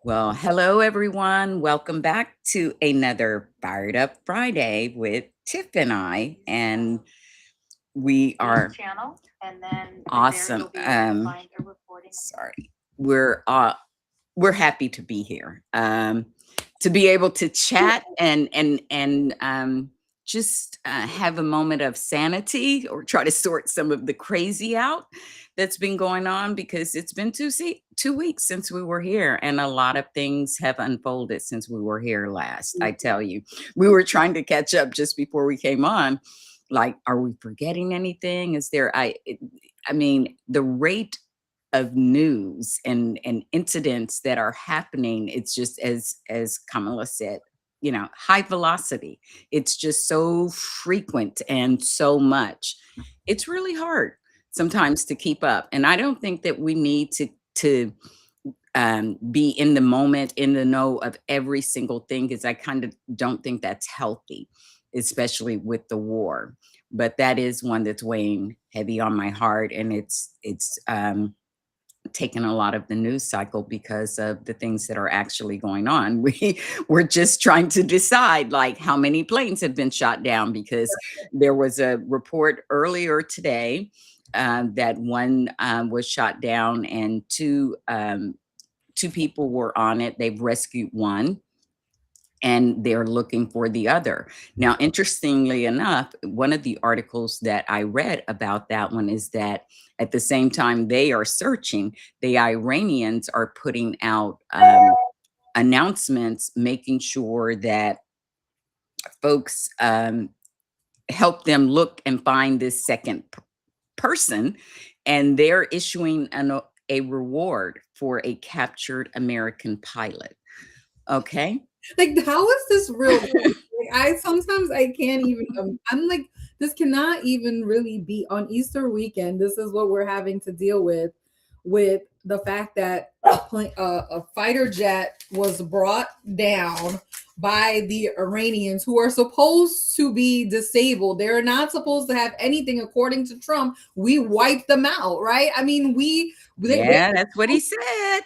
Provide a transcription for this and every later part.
Well, hello everyone. Welcome back to another Fired Up Friday with Tiff and I. And we are awesome. Sorry. We're happy to be here. To be able to chat and just have a moment of sanity or try to sort some of the crazy out that's been going on because it's been 2 weeks since we were here and a lot of things have unfolded since we were here last. I tell you, we were trying to catch up just before we came on. Like, are we forgetting anything? Is there? I mean, the rate of news and incidents that are happening, it's just as Kamala said, high velocity. It's just so frequent and so much. It's really hard sometimes to keep up. And I don't think that we need to be in the moment, in the know of every single thing, because I kind of don't think that's healthy, especially with the war. But that is one that's weighing heavy on my heart, and it's taken a lot of the news cycle because of the things that are actually going on. We're just trying to decide like how many planes have been shot down because there was a report earlier today that one was shot down and two people were on it. They've rescued one and they're looking for the other. Now, interestingly enough, one of the articles that I read about that one is that at the same time they are searching, the Iranians are putting out announcements, making sure that folks help them look and find this second person, and they're issuing a reward for a captured American pilot. Okay. Like, how is this real? Like, I sometimes I can't even. I'm like, this cannot even really be on Easter weekend. This is what we're having to deal with the fact that a fighter jet was brought down by the Iranians, who are supposed to be disabled. They're not supposed to have anything, according to Trump. We wiped them out, right? I mean, they Yeah, that's what he said.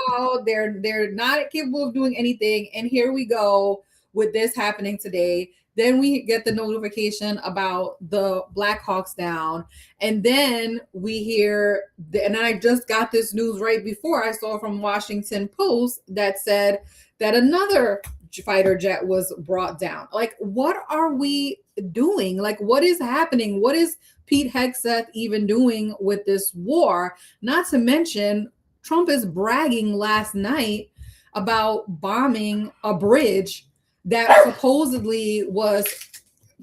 now. They're not capable of doing anything. And here we go with this happening today. Then we get the notification about the Black Hawks down. And then we hear, and I just got this news right before I saw from Washington Post that said that another fighter jet was brought down. Like, what are we doing? Like, what is happening? What is Pete Hegseth even doing with this war? Not to mention, Trump is bragging last night about bombing a bridge that supposedly was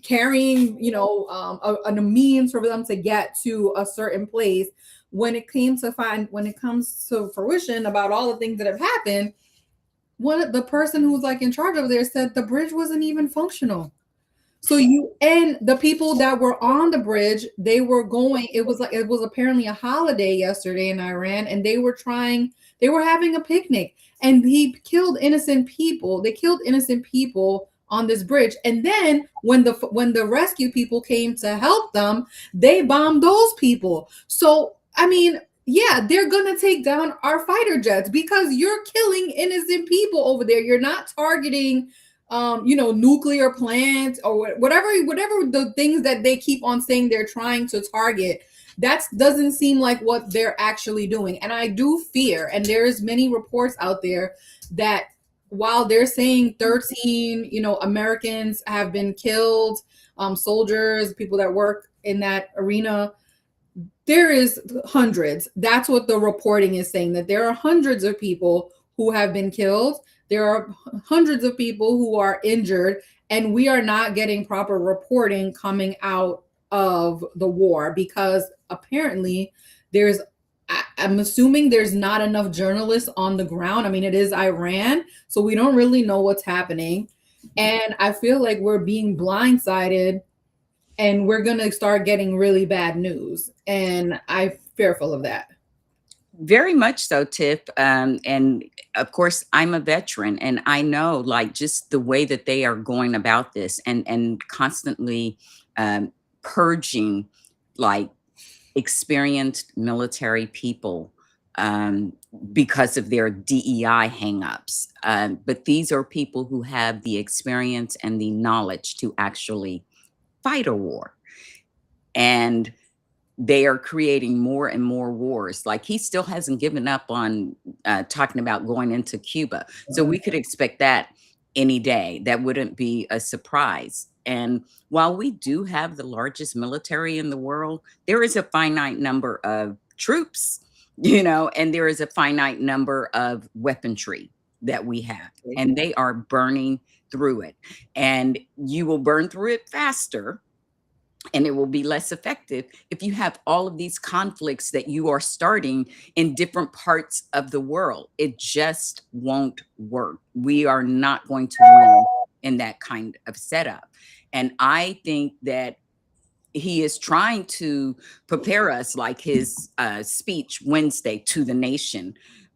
carrying, a means for them to get to a certain place. When it comes to fruition about all the things that have happened, the person who's like in charge over there said the bridge wasn't even functional. So you and the people that were on the bridge, they were going, it was apparently a holiday yesterday in Iran, and they were having a picnic, and he killed innocent people. They killed innocent people on this bridge. And then when the rescue people came to help them, they bombed those people. So I mean, yeah, they're gonna take down our fighter jets because you're killing innocent people over there. You're not targeting nuclear plants or whatever the things that they keep on saying they're trying to target. That doesn't seem like what they're actually doing. And I do fear, and there's many reports out there that while they're saying 13 Americans have been killed, soldiers, people that work in that arena, there is hundreds. That's what the reporting is saying, that there are hundreds of people who have been killed. There are hundreds of people who are injured, and we are not getting proper reporting coming out of the war because apparently there's I'm assuming there's not enough journalists on the ground. I mean, it is Iran, so we don't really know what's happening. And I feel like we're being blindsided, and we're going to start getting really bad news. And I'm fearful of that. Very much so, Tiff. And of course, I'm a veteran, and I know like just the way that they are going about this, and constantly purging like experienced military people um, because of their DEI hangups. But these are people who have the experience and the knowledge to actually fight a war. And they are creating more and more wars. Like, he still hasn't given up on talking about going into Cuba. So we could expect that any day. That wouldn't be a surprise. And while we do have the largest military in the world, there is a finite number of troops, and there is a finite number of weaponry that we have, and they are burning through it. And you will burn through it faster, and it will be less effective if you have all of these conflicts that you are starting in different parts of the world. It just won't work. We are not going to win in that kind of setup. And I think that he is trying to prepare us, like his speech Wednesday to the nation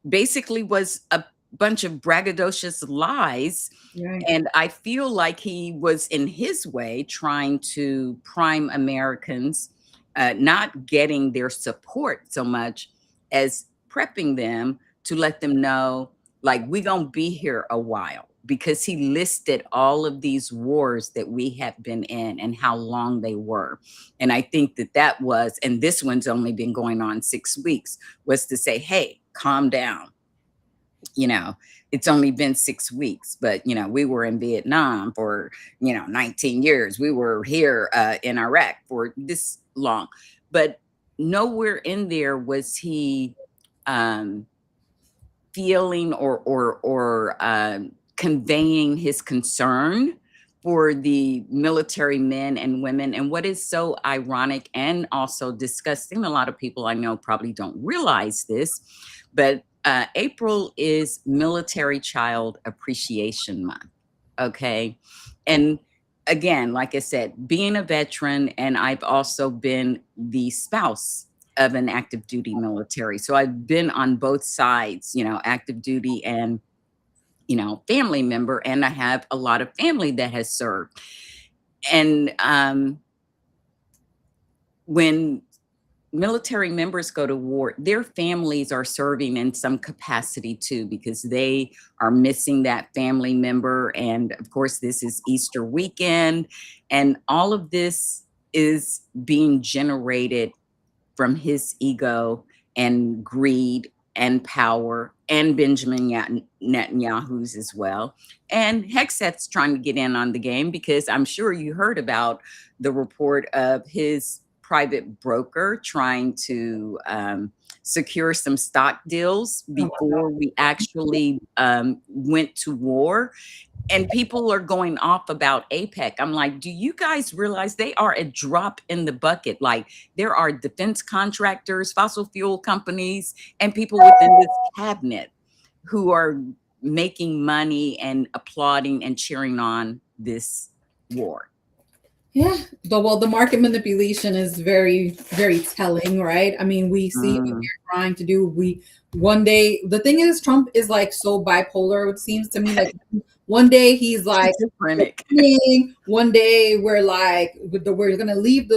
basically was a bunch of braggadocious lies. Right. And I feel like he was, in his way, trying to prime Americans, not getting their support so much as prepping them to let them know, like, we're going to be here a while, because he listed all of these wars that we have been in and how long they were. And I think that was, and this one's only been going on 6 weeks, was to say, hey, calm down. It's only been 6 weeks, but we were in Vietnam for 19 years. We were here in Iraq for this long, but nowhere in there was he feeling or conveying his concern for the military men and women. And what is so ironic and also disgusting, a lot of people I know probably don't realize this, but April is Military Child Appreciation Month. Okay. And again, like I said, being a veteran, and I've also been the spouse of an active duty military. So I've been on both sides, active duty and, family member. And I have a lot of family that has served. And when military members go to war, their families are serving in some capacity too, because they are missing that family member. And of course, this is Easter weekend, and all of this is being generated from his ego and greed and power, and Benjamin Netanyahu's as well. And Hegseth's trying to get in on the game, because I'm sure you heard about the report of his private broker trying to secure some stock deals before we actually went to war. And people are going off about APEC. I'm like, do you guys realize they are a drop in the bucket? Like, there are defense contractors, fossil fuel companies, and people within this cabinet who are making money and applauding and cheering on this war. Yeah, the market manipulation is very, very telling, right? I mean, we see what they're trying to do. One day, the thing is, Trump is like so bipolar. It seems to me like one day he's like, one day we're like, we're gonna leave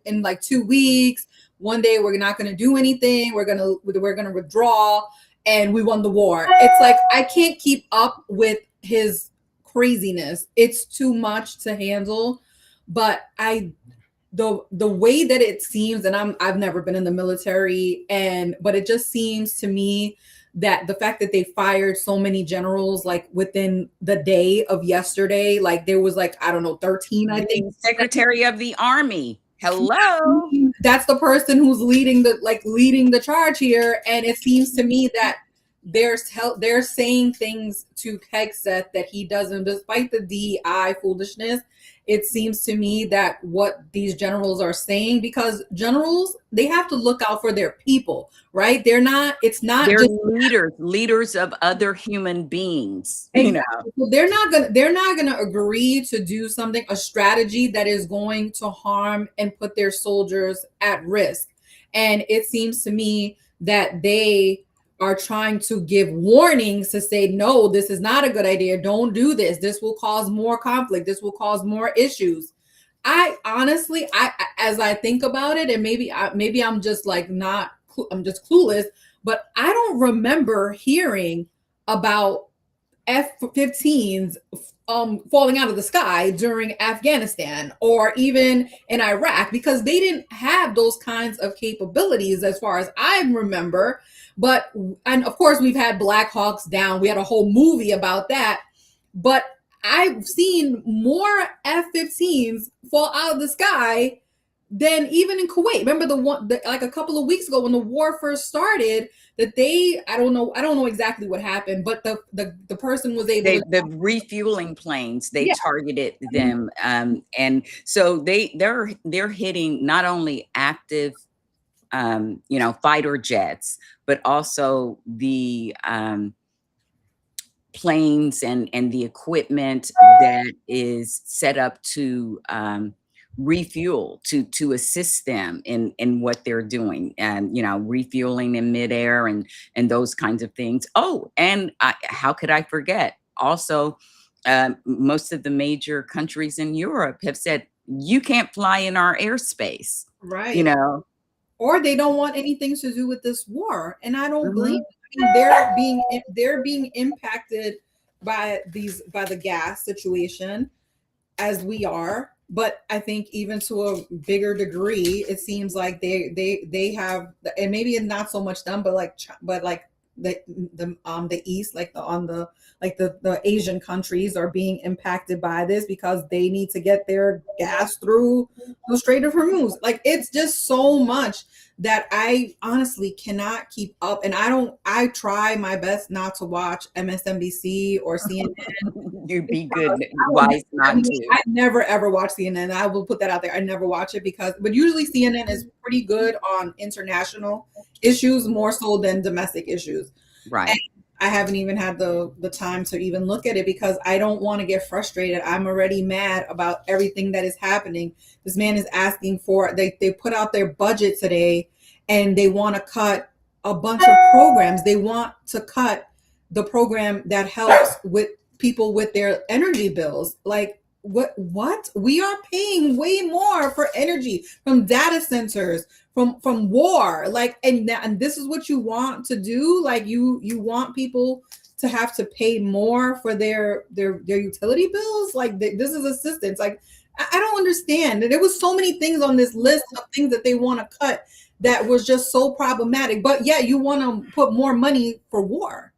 in like 2 weeks. One day we're not gonna do anything. We're gonna withdraw, and we won the war. It's like, I can't keep up with his craziness. It's too much to handle. But the way that it seems, and I've never been in the military, but it just seems to me that the fact that they fired so many generals, like within the day of yesterday, like there was like, I don't know, 13, I think. Secretary of the Army. Hello. That's the person who's leading the charge here. And it seems to me that they're saying things to Hegseth that he doesn't, despite the DEI foolishness. It seems to me that what these generals are saying, because generals, they have to look out for their people, right? They're just leaders of other human beings. Exactly. So they're not gonna agree to do something, a strategy that is going to harm and put their soldiers at risk. And it seems to me that they are trying to give warnings to say, no, this is not a good idea. Don't do this. This will cause more conflict. This will cause more issues. I honestly, as I think about it, and maybe I'm just like not I'm just clueless, but I don't remember hearing about F-15s falling out of the sky during Afghanistan or even in Iraq, because they didn't have those kinds of capabilities as far as I remember. But, and of course, we've had Black Hawks Down. We had a whole movie about that. But I've seen more F-15s fall out of the sky than even in Kuwait. Remember like a couple of weeks ago when the war first started, that I don't know exactly what happened, but the person was able to. The refueling planes, they Yeah. targeted them, and so they're hitting not only active, fighter jets, but also the planes and the equipment that is set up to refuel, to assist them in what they're doing, and refueling in midair and those kinds of things. Oh, and how could I forget? Also, most of the major countries in Europe have said you can't fly in our airspace. You Right. know. Or they don't want anything to do with this war, and I don't blame Mhm. them. I mean, they're being impacted by the gas situation as we are, but I think even to a bigger degree, it seems like they have, and maybe it's not so much them, but like the the East, like the Asian countries are being impacted by this because they need to get their gas through the Strait of Hormuz. Like, it's just so much that I honestly cannot keep up, and I try my best not to watch MSNBC or CNN. You'd be good, I will, wise I not mean, to. I never ever watch CNN. I will put that out there. I never watch it but usually CNN is pretty good on international issues more so than domestic issues. And Right. I haven't even had the time to even look at it because I don't want to get frustrated. I'm already mad about everything that is happening. This man is asking for, they put out their budget today and they want to cut a bunch of programs. They want to cut the program that helps with people with their energy bills. Like, what? We are paying way more for energy from data centers, from war, like, and this is what you want to do. Like, you want people to have to pay more for their utility bills. Like, this is assistance. Like, I don't understand. There was so many things on this list of things that they want to cut that was just so problematic, but yeah, you want to put more money for war.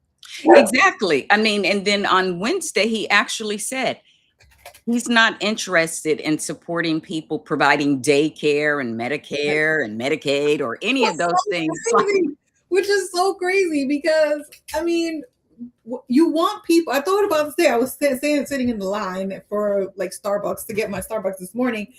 Exactly. I mean, and then on Wednesday, he actually said he's not interested in supporting people providing daycare and Medicare and Medicaid or any of those things. Like, Crazy, which is so crazy because I mean, you want people. I thought about this day. I was sitting in the line for like Starbucks to get my Starbucks this morning,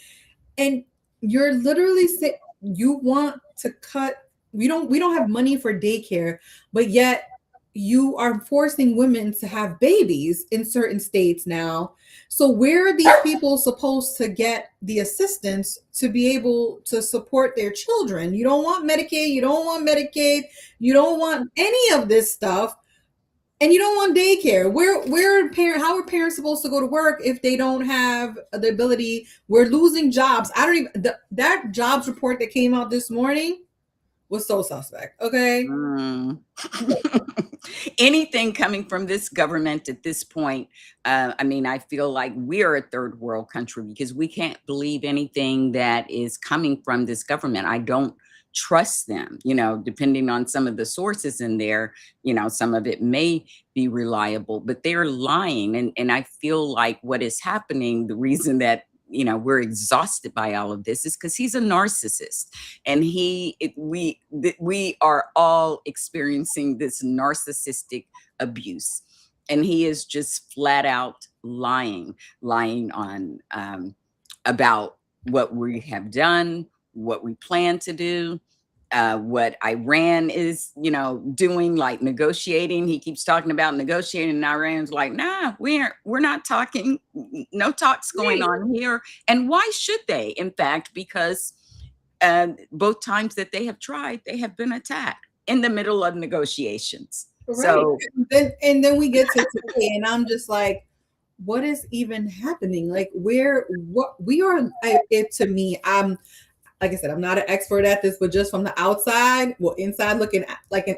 and you're literally saying you want to cut. We don't have money for daycare, but yet you are forcing women to have babies in certain states now. So where are these people supposed to get the assistance to be able to support their children? You don't want Medicaid, you don't want Medicaid, you don't want any of this stuff, and you don't want daycare. How are parents supposed to go to work if they don't have the ability? We're losing jobs. I don't even that jobs report that came out this morning was so suspect. Okay. mm. Anything coming from this government at this point, I mean, I feel like we are a third world country because we can't believe anything that is coming from this government. I don't trust them, depending on some of the sources in there, some of it may be reliable, but they're lying. And I feel like what is happening, the reason that we're exhausted by all of this is because he's a narcissist, and we are all experiencing this narcissistic abuse, and he is just flat out lying on about what we have done, what we plan to do, what Iran is, doing, like negotiating. He keeps talking about negotiating, and Iran's like, nah, we're not talking. No talks going Right. on here. And why should they? In fact, because both times that they have tried, they have been attacked in the middle of negotiations. Right. So And then we get to today, and I'm just like, what is even happening? Like, what we are, it to me, like I said, I'm not an expert at this, but just from the outside, well, inside looking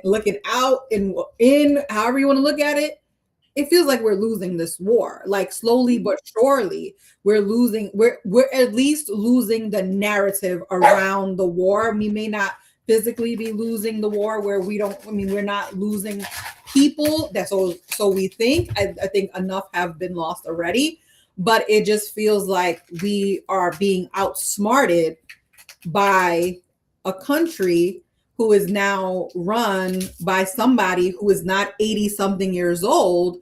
looking out and in, however you want to look at it feels like we're losing this war. Like slowly but surely, we're losing. We're at least losing the narrative around the war. We may not physically be losing the war where we don't. I mean, we're not losing people. That's so we think. I think enough have been lost already, but it just feels like we are being outsmarted by a country who is now run by somebody who is not 80 something years old.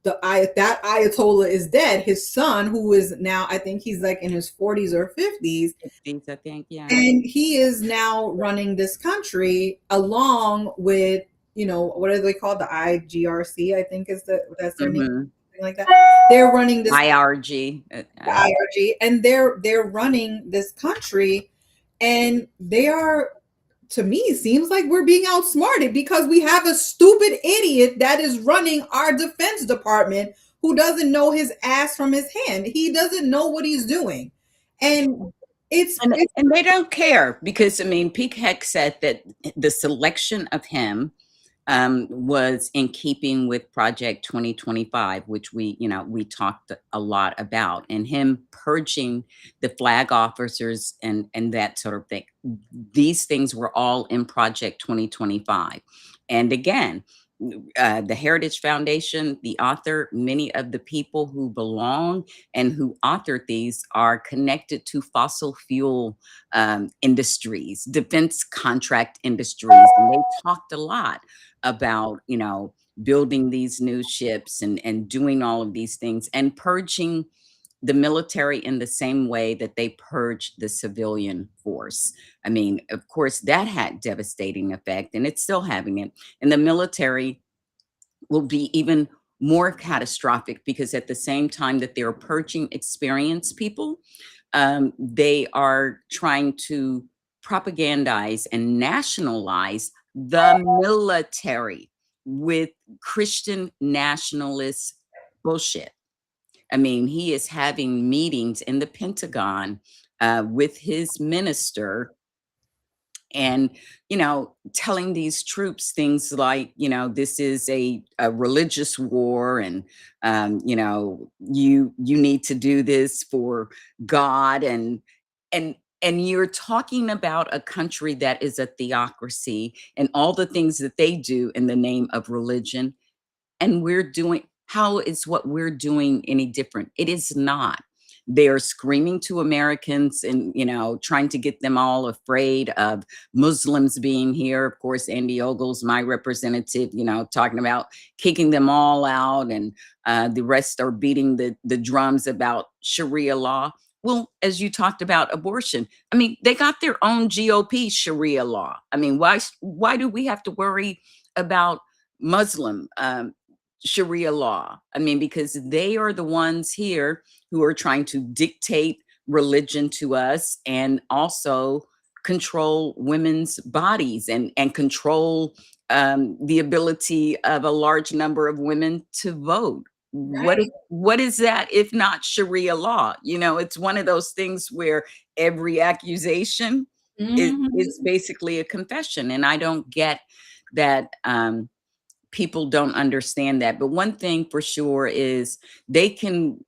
That Ayatollah is dead. His son, who is now, I think he's like in his 40s or 50s, 50s, I think, yeah. and he is now running this country along with, what are they called? The IGRC, I think that's their name, something like that. They're running this IRG, IRG, and they're running this country, and they are, to me, seems like we're being outsmarted because we have a stupid idiot that is running our defense department who doesn't know his ass from his hand. He doesn't know what he's doing. And and they don't care because, I mean, Pete Heck said that the selection of him was in keeping with Project 2025, which we talked a lot about, and him purging the flag officers and that sort of thing. These things were all in Project 2025. And again, the Heritage Foundation, the author, many of the people who belong and who authored these are connected to fossil fuel industries, defense contract industries. And they talked a lot about, building these new ships and doing all of these things and purging the military in the same way that they purged the civilian force. I mean, of course, that had devastating effect, and it's still having it. And the military will be even more catastrophic because at the same time that they're purging experienced people, they are trying to propagandize and nationalize the military with Christian nationalist bullshit. I mean, he is having meetings in the Pentagon with his minister and, telling these troops things like, this is a religious war and, you need to do this for God. And you're talking about a country that is a theocracy and all the things that they do in the name of religion. And how is what we're doing any different? It is not. They're screaming to Americans and, trying to get them all afraid of Muslims being here. Of course, Andy Ogle's my representative, talking about kicking them all out, and the rest are beating the drums about Sharia law. Well, as you talked about abortion, I mean, they got their own GOP Sharia law. I mean, why do we have to worry about Muslim Sharia law? I mean, because they are the ones here who are trying to dictate religion to us and also control women's bodies and control the ability of a large number of women to vote. right. What is that if not Sharia law? It's one of those things where every accusation is basically a confession. And I don't get that people don't understand that. But one thing for sure is they can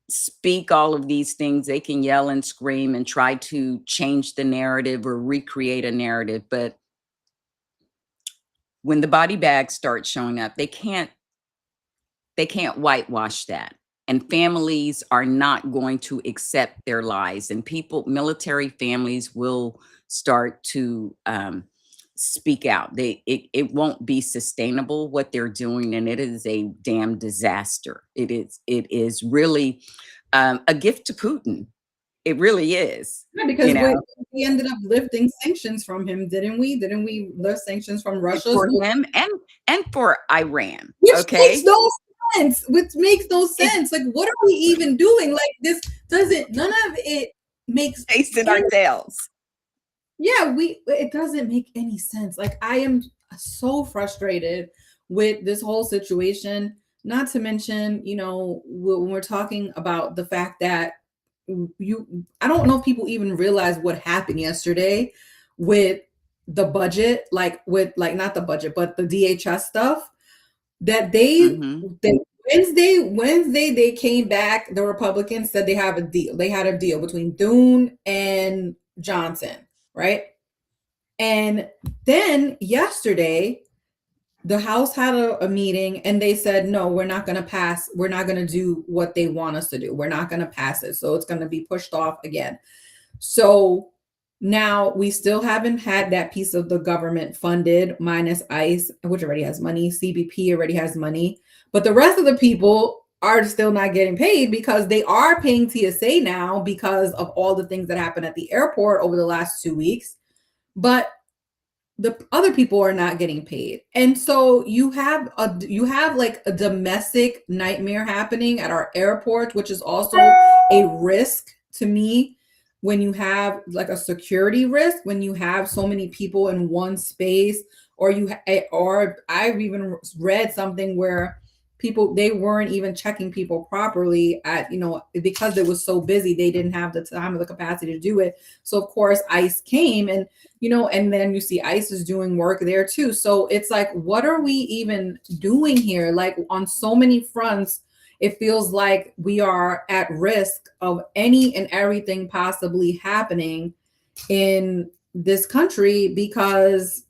speak all of these things. They can yell and scream and try to change the narrative or recreate a narrative. But when the body bags start showing up, they can't whitewash that. And families are not going to accept their lies. And military families will start to speak out. It won't be sustainable what they're doing, and it is a damn disaster. It is really a gift to Putin. It really is. Yeah, because we ended up lifting sanctions from him, didn't we? Didn't we lift sanctions from Russia? For him and for Iran. Which Okay. makes no sense. Which makes no sense. Like, what are we even doing? Like, this doesn't. None of it makes sense in our tails. Yeah, it doesn't make any sense. Like, I am so frustrated with this whole situation. Not to mention, when we're talking about the fact that I don't know if people even realize what happened yesterday with the budget, like with like not the budget, but the DHS stuff that Mhm. Wednesday they came back. The Republicans said they have a deal. They had a deal between Thune and Johnson, right? And then yesterday the House had a meeting and they said, no, we're not going to pass. We're not going to do what they want us to do. We're not going to pass it. So it's going to be pushed off again. So now we still haven't had that piece of the government funded minus ICE, which already has money. CBP already has money. But the rest of the people are still not getting paid because they are paying TSA now because of all the things that happened at the airport over the last 2 weeks. But the other people are not getting paid. And so you have like a domestic nightmare happening at our airports, which is also a risk to me when you have like a security risk, when you have so many people in one space, or I've even read something where people, they weren't even checking people properly at, because it was so busy, they didn't have the time or the capacity to do it. So of course ICE came and and then you see ICE is doing work there too. So it's like, what are we even doing here? Like on so many fronts, it feels like we are at risk of any and everything possibly happening in this country because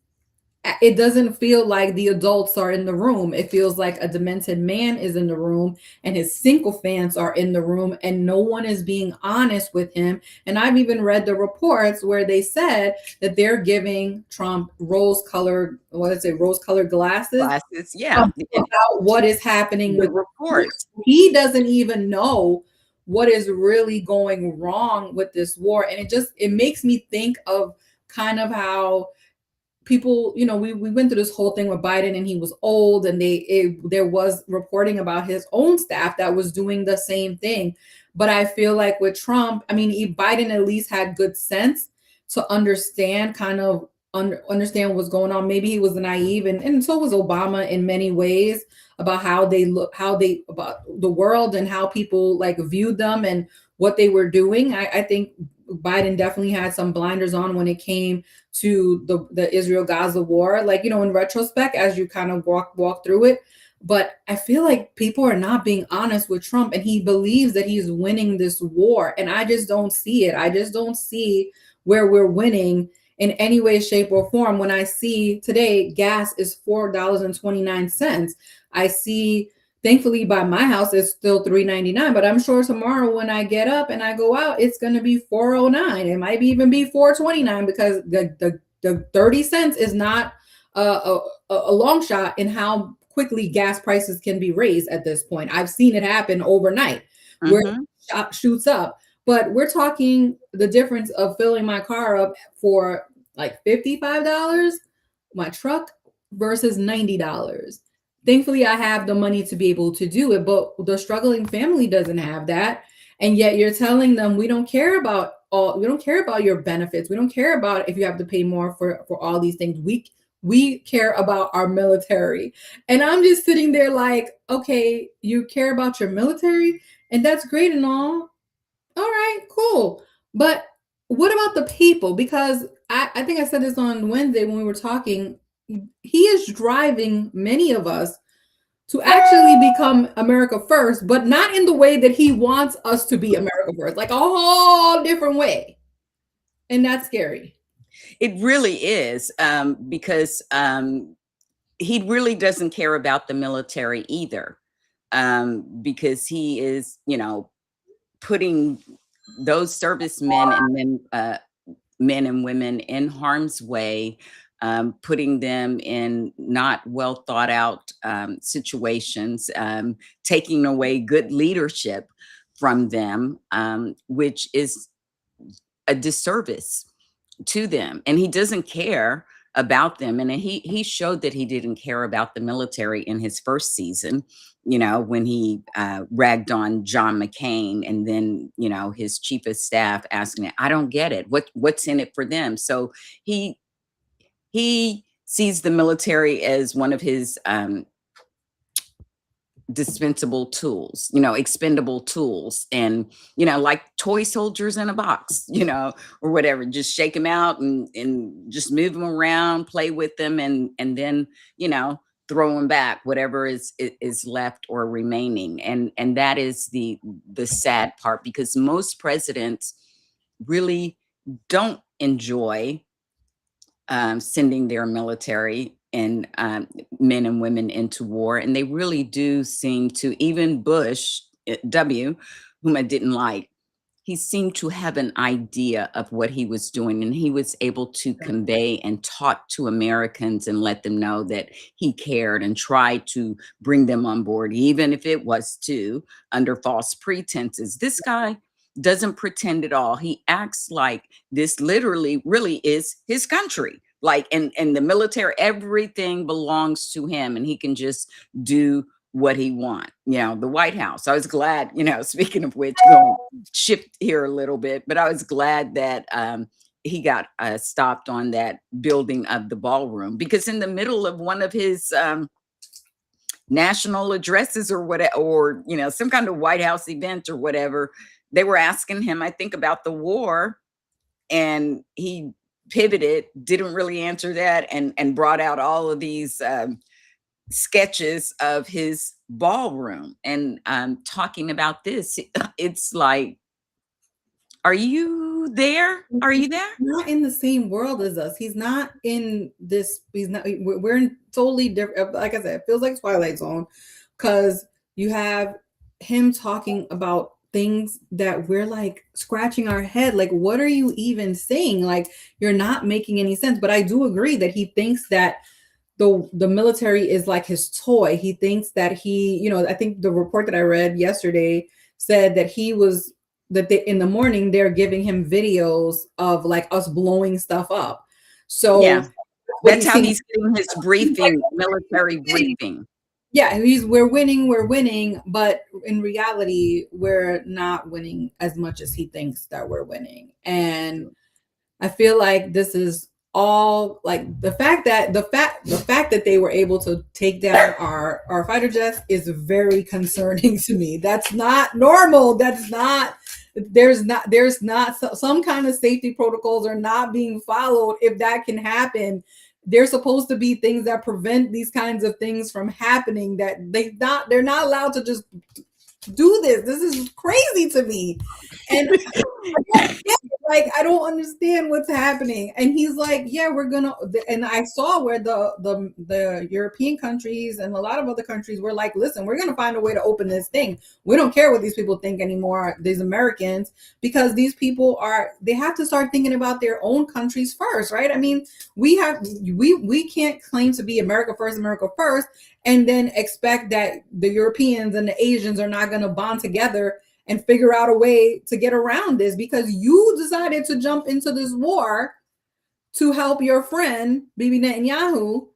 it doesn't feel like the adults are in the room. It feels like a demented man is in the room and his sycophants are in the room and no one is being honest with him. And I've even read the reports where they said that they're giving Trump rose-colored glasses Glasses, yeah. about what is happening The with reports. he doesn't even know what is really going wrong with this war. And it makes me think of kind of how people, we went through this whole thing with Biden and he was old and there was reporting about his own staff that was doing the same thing. But I feel like with Trump, I mean, Biden at least had good sense to understand understand what's going on. Maybe he was naive and so was Obama in many ways about how they look, about the world and how people like viewed them and what they were doing. I think Biden definitely had some blinders on when it came to the Israel Gaza war, like, in retrospect, as you kind of walk through it. But I feel like people are not being honest with Trump and he believes that he's winning this war. And I just don't see it. I just don't see where we're winning in any way, shape, or form. When I see today gas is $4.29. I see, thankfully by my house it's still $3.99, but I'm sure tomorrow when I get up and I go out, it's going to be $4.09. It might even be $4.29 because the 30 cents is not a long shot in how quickly gas prices can be raised at this point. I've seen it happen overnight where Mhm. it shoots up. But we're talking the difference of filling my car up for like $55, my truck versus $90. Thankfully, I have the money to be able to do it, but the struggling family doesn't have that. And yet you're telling them we don't care about your benefits. We don't care about if you have to pay more for all these things. We care about our military. And I'm just sitting there like, okay, you care about your military, and that's great and all right, cool. But what about the people? Because I think I said this on Wednesday when we were talking. He is driving many of us to actually become America first, but not in the way that he wants us to be America first, like a whole different way. And that's scary. It really is, because he really doesn't care about the military either, because he is, putting those servicemen and men and women in harm's way, putting them in not well thought out situations, taking away good leadership from them, which is a disservice to them. And he doesn't care about them. And he showed that he didn't care about the military in his first season, when he ragged on John McCain, and then, his chief of staff asking it, I don't get it. What's in it for them? So he sees the military as one of his dispensable tools, expendable tools, and, like toy soldiers in a box, or whatever. Just shake them out and just move them around, play with them, and then, you know, throw them back, whatever is left or remaining. And that is the sad part, because most presidents really don't enjoy sending their military and men and women into war. And they really do seem to, even Bush W., whom I didn't like, he seemed to have an idea of what he was doing, and he was able to convey and talk to Americans and let them know that he cared and tried to bring them on board, even if it was to under false pretenses. This guy doesn't pretend at all. He acts like this literally really is his country. Like, and the military, everything belongs to him, and he can just do what he want. The White House. I was glad, speaking of which, going shift here a little bit, but I was glad that he got stopped on that building of the ballroom, because in the middle of one of his national addresses or whatever, or some kind of White House event or whatever, they were asking him, I think, about the war, and he pivoted, didn't really answer that, and brought out all of these sketches of his ballroom and talking about this. It's like, are you there? Are you there? Not in the same world as us. He's not in this. He's not. We're in totally different. Like I said, it feels like Twilight Zone, because you have him talking about things that we're like scratching our head. Like, what are you even saying? Like, you're not making any sense. But I do agree that he thinks that the military is like his toy. He thinks that I think the report that I read yesterday said that in the morning they're giving him videos of like us blowing stuff up. So yeah, that's how he's getting his briefing, military briefing. Yeah, we're winning, but in reality, we're not winning as much as he thinks that we're winning. And I feel like this is all like the fact that they were able to take down our fighter jets is very concerning to me. That's not normal. There's not some kind of safety protocols are not being followed. If that can happen, there's supposed to be things that prevent these kinds of things from happening, that they're not allowed to just do this. This is crazy to me. And I don't understand what's happening. And he's like, yeah, we're gonna. And I saw where the European countries and a lot of other countries were like, listen, we're gonna find a way to open this thing. We don't care what these people think anymore, these Americans, because these people they have to start thinking about their own countries first, right? I mean, we can't claim to be America first, and then expect that the Europeans and the Asians are not gonna bond together and figure out a way to get around this, because you decided to jump into this war to help your friend, Bibi Netanyahu.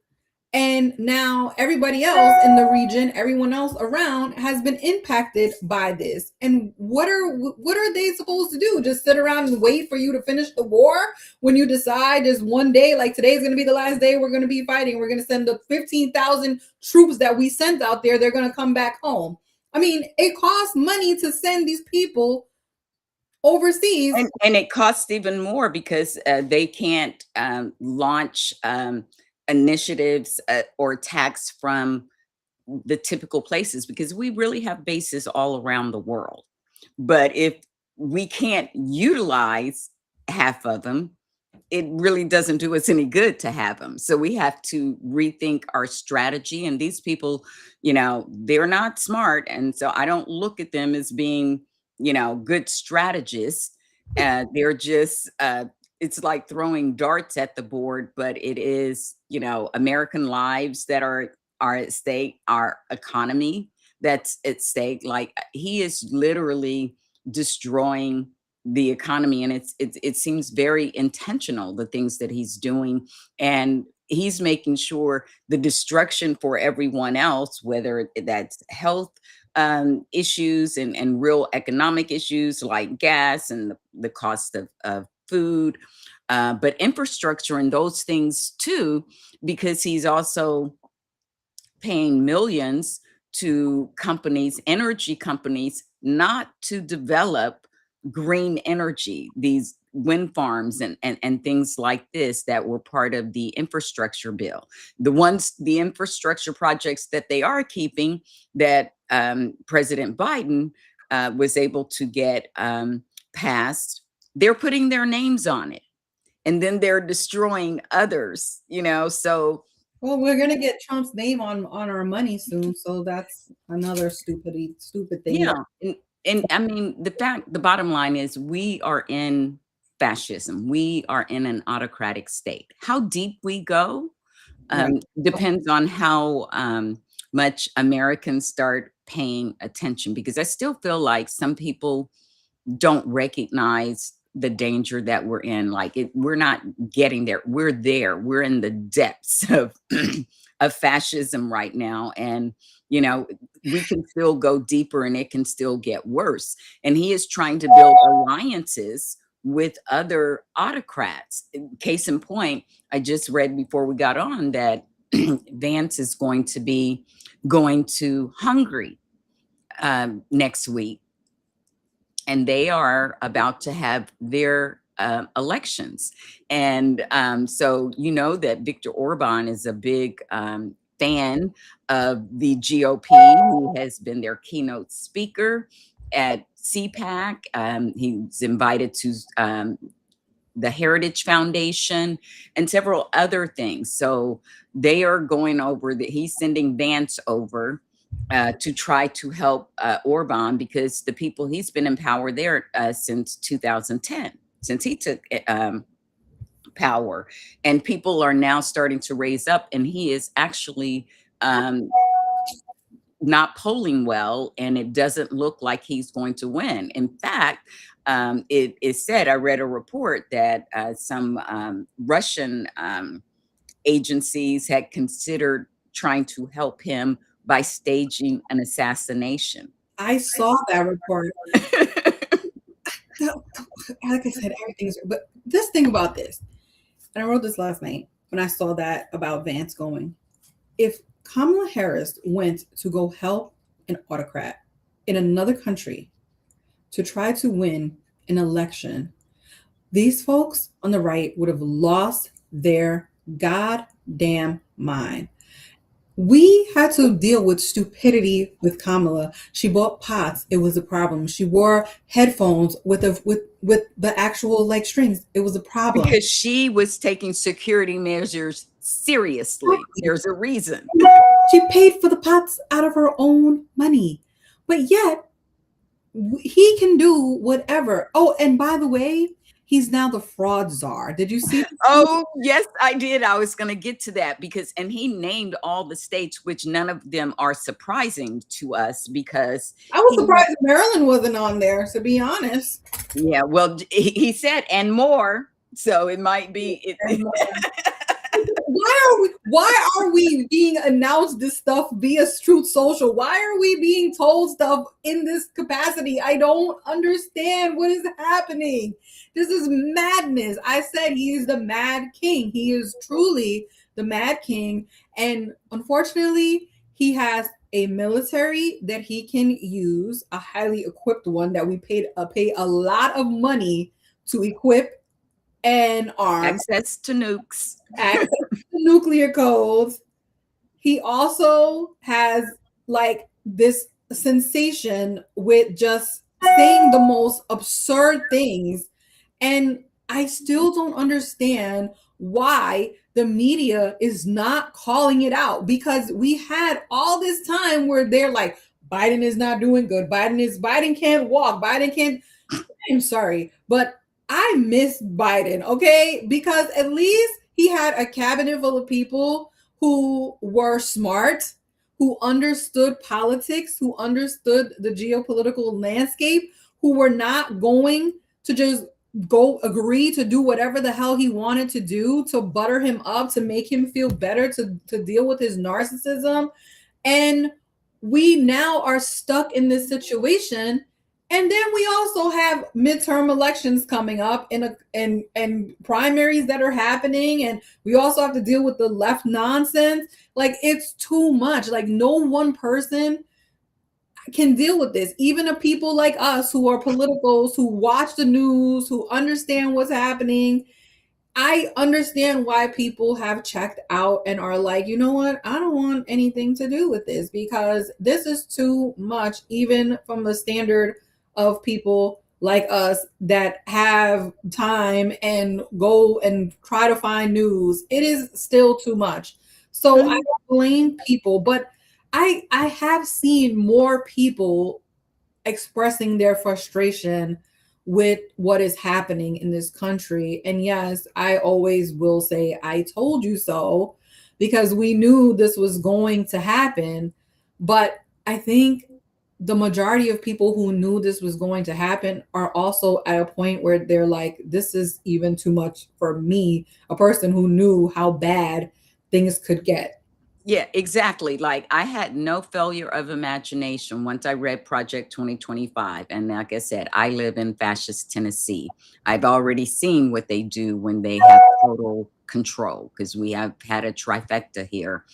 And now everybody else in the region, everyone else around has been impacted by this. And what are they supposed to do? Just sit around and wait for you to finish the war when you decide just one day, like today's going to be the last day we're going to be fighting. We're going to send the 15,000 troops that we sent out there. They're going to come back home. I mean, it costs money to send these people overseas. And it costs even more because they can't launch initiatives or attacks from the typical places, because we really have bases all around the world. But if we can't utilize half of them, it really doesn't do us any good to have them. So we have to rethink our strategy. And these people, they're not smart. And so I don't look at them as being, good strategists. They're just, it's like throwing darts at the board, but it is, American lives that are at stake, our economy that's at stake. Like, he is literally destroying the economy, and it seems very intentional, the things that he's doing, and he's making sure the destruction for everyone else, whether that's health issues and real economic issues like gas and the cost of food, but infrastructure and those things too, because he's also paying millions to companies, energy companies, not to develop green energy, these wind farms and things like this that were part of the infrastructure bill. The infrastructure projects that they are keeping, that President Biden was able to get passed, they're putting their names on it. And then they're destroying others, so Well, we're gonna get Trump's name on our money soon, so that's another stupid thing. yeah. And I mean, the bottom line is we are in fascism. We are in an autocratic state. How deep we go Right. depends on how much Americans start paying attention, because I still feel like some people don't recognize the danger that we're in. Like we're not getting there. We're there. We're in the depths of of fascism right now, and you know we can still go deeper, and it can still get worse. And he is trying to build alliances with other autocrats. Case in point, I just read before we got on that Vance is going to be going to Hungary next week, and they are about to have their elections. And so you know that Viktor Orban is a big fan of the GOP. He has been their keynote speaker at CPAC. He's invited to the Heritage Foundation and several other things. So they are going over that. He's sending Vance over to try to help Orban, because the people, he's been in power there since 2010, since he took power, and people are now starting to raise up, and he is actually not polling well, and it doesn't look like he's going to win. In fact, it is said, I read a report that some Russian agencies had considered trying to help him by staging an assassination. I saw that report. Like I said, everything's. But this thing about this, and I wrote this last night when I saw that about Vance going. If Kamala Harris went to go help an autocrat in another country to try to win an election, these folks on the right would have lost their goddamn mind. We had to deal with stupidity with Kamala. She bought pots. It was a problem. She wore headphones with the actual like strings. It was a problem. Because she was taking security measures seriously. There's a reason. She paid for the pots out of her own money. But yet, he can do whatever. Oh, and by the way, he's now the fraud czar. Did you see? Oh, yes, I did. I was going to get to that and he named all the states, which none of them are surprising to us, because I was surprised Maryland wasn't on there, to be honest. Yeah, well, he said, and more. So it might be. Why are we being announced this stuff via Truth Social? Why are we being told stuff in this capacity? I don't understand what is happening. This is madness. I said he is the Mad King. He is truly the Mad King. And unfortunately, he has a military that he can use, a highly equipped one that we pay a lot of money to equip and arm. Access to nukes. Access to nuclear codes. He also has like this sensation with just saying the most absurd things. And I still don't understand why the media is not calling it out, because we had all this time where they're like, Biden is not doing good. Biden can't walk. Biden can't. I'm sorry, but I miss Biden, okay? Because at least he had a cabinet full of people who were smart, who understood politics, who understood the geopolitical landscape, who were not going to just go agree to do whatever the hell he wanted to do to butter him up, to make him feel better, to deal with his narcissism. And we now are stuck in this situation. And then we also have midterm elections coming up and primaries that are happening. And we also have to deal with the left nonsense. Like, it's too much. Like, no one person can deal with this. Even the people like us who are politicals, who watch the news, who understand what's happening, I understand why people have checked out and are like, you know what? I don't want anything to do with this because this is too much, even from the standard of people like us that have time and go and try to find news. It is still too much. So I Mhm. don't blame people, but I have seen more people expressing their frustration with what is happening in this country. And yes, I always will say, I told you so, because we knew this was going to happen. But I think the majority of people who knew this was going to happen are also at a point where they're like, this is even too much for me, a person who knew how bad things could get. Yeah, exactly. Like I had no failure of imagination once I read Project 2025. And like I said, I live in fascist Tennessee. I've already seen what they do when they have total control because we have had a trifecta here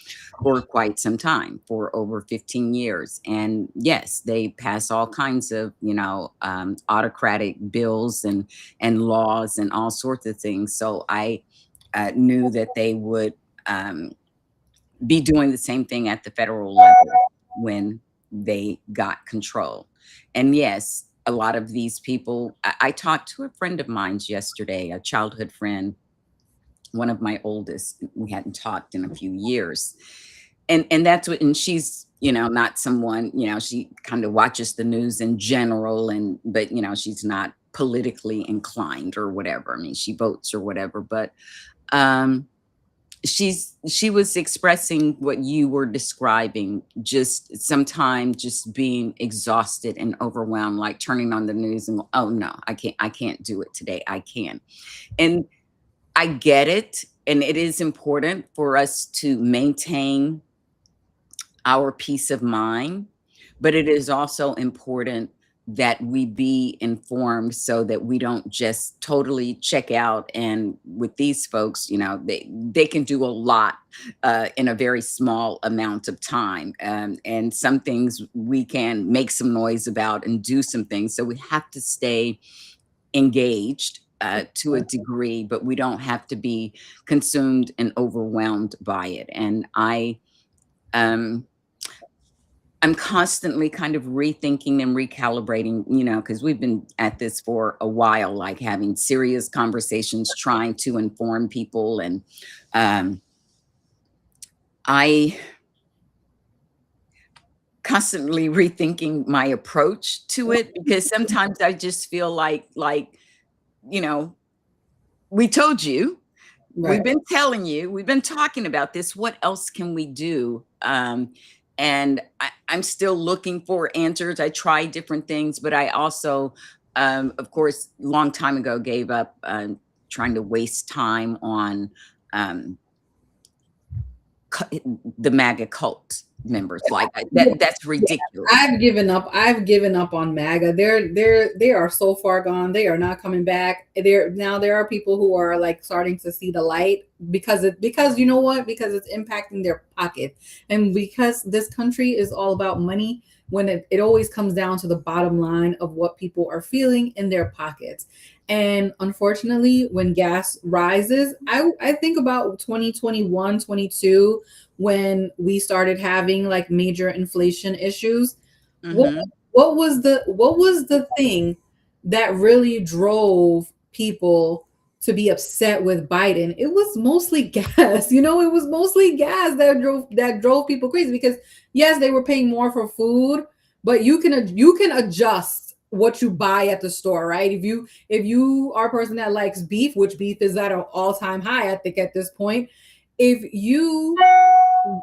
for quite some time, for over 15 years. And yes, they pass all kinds of, autocratic bills and laws and all sorts of things. So I knew that they would be doing the same thing at the federal level when they got control. And yes, a lot of these people, I talked to a friend of mine's yesterday, a childhood friend, one of my oldest. We hadn't talked in a few years. And that's what, and she's, not someone, she kind of watches the news in general, but she's not politically inclined or whatever. I mean, she votes or whatever, but um she was expressing what you were describing, just sometimes just being exhausted and overwhelmed, like turning on the news and, oh no, I can't do it today. I can't. And I get it. And it is important for us to maintain our peace of mind, but it is also important that we be informed so that we don't just totally check out. And with these folks, they can do a lot in a very small amount of time. And some things we can make some noise about and do some things. So we have to stay engaged to a degree, but we don't have to be consumed and overwhelmed by it. And um, I'm constantly kind of rethinking and recalibrating, because we've been at this for a while, like having serious conversations, trying to inform people. And um, I constantly rethinking my approach to it because sometimes I just feel like, you know, we told you, Right. we've been telling you, we've been talking about this. What else can we do? And I'm still looking for answers. I try different things, but I also, of course, long time ago gave up trying to waste time on um, the MAGA cult members. Like that's Yeah, ridiculous. I've given up. I've given up on MAGA. They are so far gone. They are not coming back. There are people who are like starting to see the light because you know what? Because it's impacting their pocket. And because this country is all about money, when it always comes down to the bottom line of what people are feeling in their pockets. And unfortunately, when gas rises, I think about 2021, 22, when we started having like major inflation issues. what Hmm. what was the thing that really drove people to be upset with Biden? It was mostly gas. It was mostly gas that drove people crazy, because yes, they were paying more for food, but you can adjust what you buy at the store, right? If you are a person that likes beef, which beef is at an all-time high, I think, at this point. If you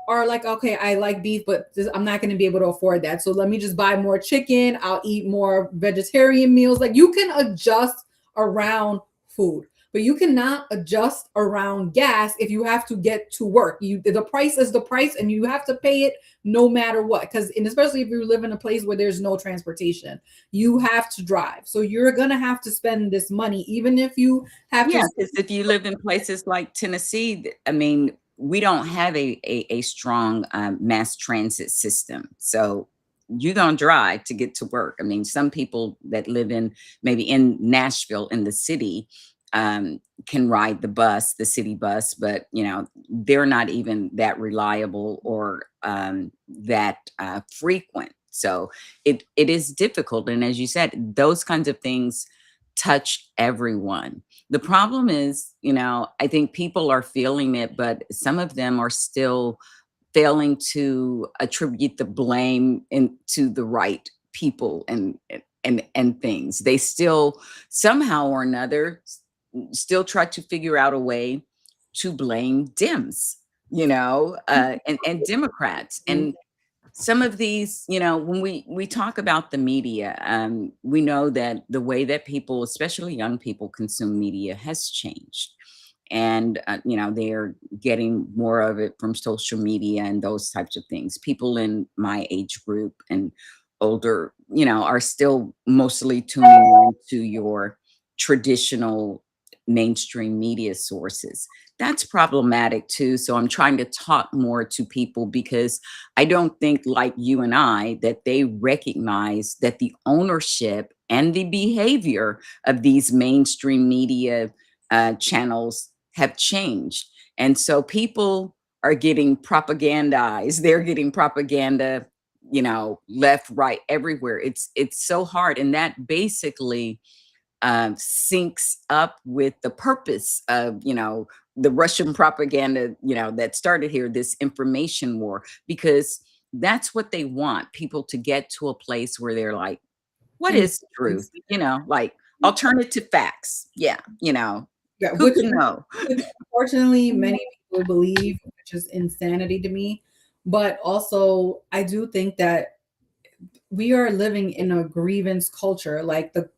are like, okay, I like beef, but I'm not going to be able to afford that. So let me just buy more chicken. I'll eat more vegetarian meals. Like, you can adjust around food, but you cannot adjust around gas if you have to get to work. The price is the price, and you have to pay it no matter what. And especially if you live in a place where there's no transportation, you have to drive. So you're gonna have to spend this money, even if you have to. Yeah, because if you live in places like Tennessee, I mean, we don't have a strong mass transit system. So you're gonna drive to get to work. I mean, some people that live in maybe in Nashville in the city can ride the city bus, but they're not even that reliable or that frequent. So it is difficult. And as you said, those kinds of things touch everyone. The problem is, I think people are feeling it, but some of them are still failing to attribute the blame to the right people and things. They still somehow or another still try to figure out a way to blame Dems, and Democrats. And some of these, when we talk about the media, we know that the way that people, especially young people, consume media has changed. And they're getting more of it from social media and those types of things. People in my age group and older, are still mostly tuning into your traditional mainstream media sources. That's problematic too. So I'm trying to talk more to people because I don't think, like you and I, that they recognize that the ownership and the behavior of these mainstream media channels have changed. And so people are getting propagandized. They're getting propaganda, left, right, everywhere. It's so hard. And that basically syncs up with the purpose of, the Russian propaganda, that started here, this information war, because that's what they want people to get to a place where they're like, what is truth? Like alternative facts. Yeah. Yeah, Who can know? which unfortunately many people believe, which is insanity to me. But also, I do think that we are living in a grievance culture, like the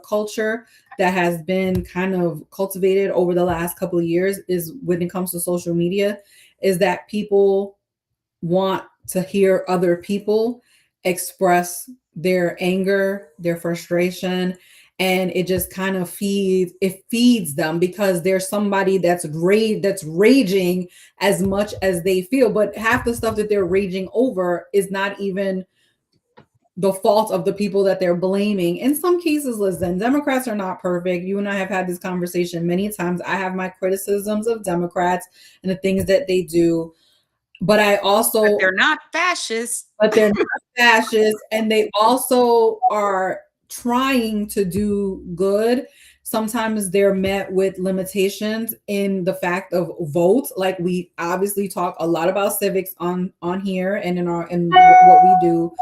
culture that has been kind of cultivated over the last couple of years is when it comes to social media, is that people want to hear other people express their anger, their frustration, and it just kind of feeds them because there's somebody that's raging as much as they feel, but half the stuff that they're raging over is not even the fault of the people that they're blaming. In some cases, listen, Democrats are not perfect. You and I have had this conversation many times. I have my criticisms of Democrats and the things that they do, but But they're not fascist. they're not fascist, and they also are trying to do good. Sometimes they're met with limitations in the fact of vote. Like we obviously talk a lot about civics on here and in what we do,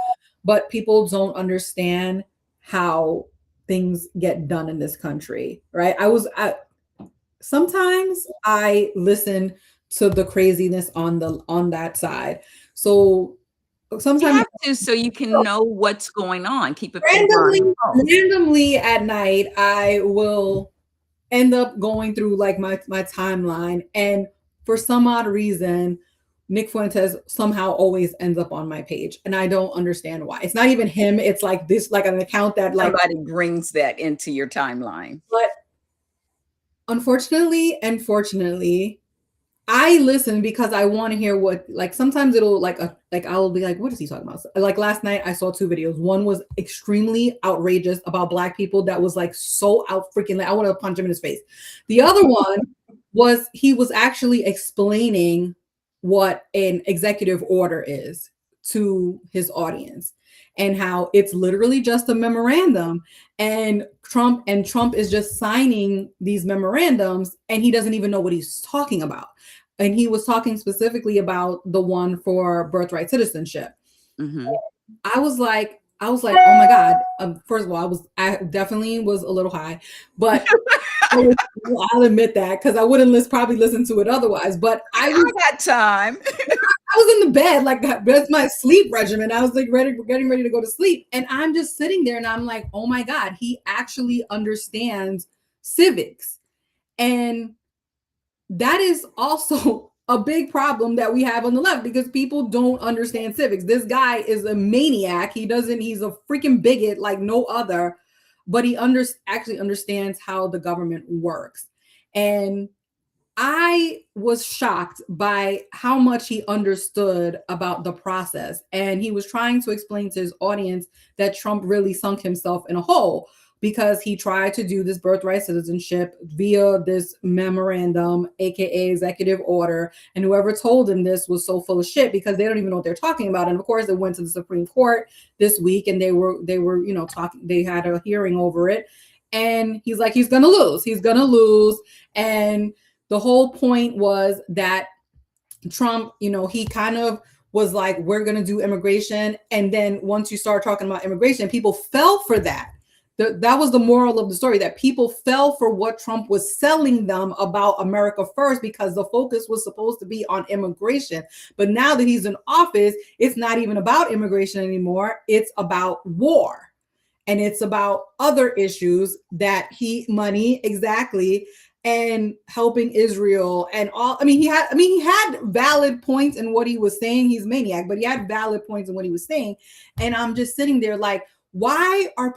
but people don't understand how things get done in this country, right? Sometimes I listen to the craziness on that side. So You sometimes have to, so you can know what's going on. Keep a finger on randomly the pulse. randomly at night I will end up going through like my timeline, and for some odd reason Nick Fuentes somehow always ends up on my page, and I don't understand why. It's not even him. It's like this, like an account that like, Somebody brings that into your timeline. but unfortunately and fortunately, I listen because I want to hear what, like sometimes it'll like I'll be like, what is he talking about? Like last night I saw two videos. One was extremely outrageous about black people that was like so out freaking, like I want to punch him in his face. The other one was he was actually explaining what an executive order is to his audience and how it's literally just a memorandum, and Trump is just signing these memorandums and he doesn't even know what he's talking about. And he was talking specifically about the one for birthright citizenship. Mhm. I was like, oh my God. First of all, I definitely was a little high, but I'll admit that because I wouldn't probably listen to it otherwise. But I got time. I was in the bed, like that's my sleep regimen. I was like getting ready to go to sleep. And I'm just sitting there and I'm like, oh my God, he actually understands civics. And that is also a big problem that we have on the left because people don't understand civics. This guy is a maniac. He's a freaking bigot like no other, but he actually understands how the government works. And I was shocked by how much he understood about the process. And he was trying to explain to his audience that Trump really sunk himself in a hole because he tried to do this birthright citizenship via this memorandum, aka executive order. And whoever told him this was so full of shit because they don't even know what they're talking about. And of course, it went to the Supreme Court this week, and they were, talking. They had a hearing over it, and he's like, he's gonna lose. He's gonna lose, and the whole point was that Trump, he kind of was like, we're going to do immigration. And then once you start talking about immigration, people fell for that. That was the moral of the story, that people fell for what Trump was selling them about America first, because the focus was supposed to be on immigration. But now that he's in office, it's not even about immigration anymore. It's about war. And it's about other issues that money, exactly, and helping Israel and all. He had valid points in what he was saying. He's a maniac, but he had valid points in what he was saying. And I'm just sitting there like, why do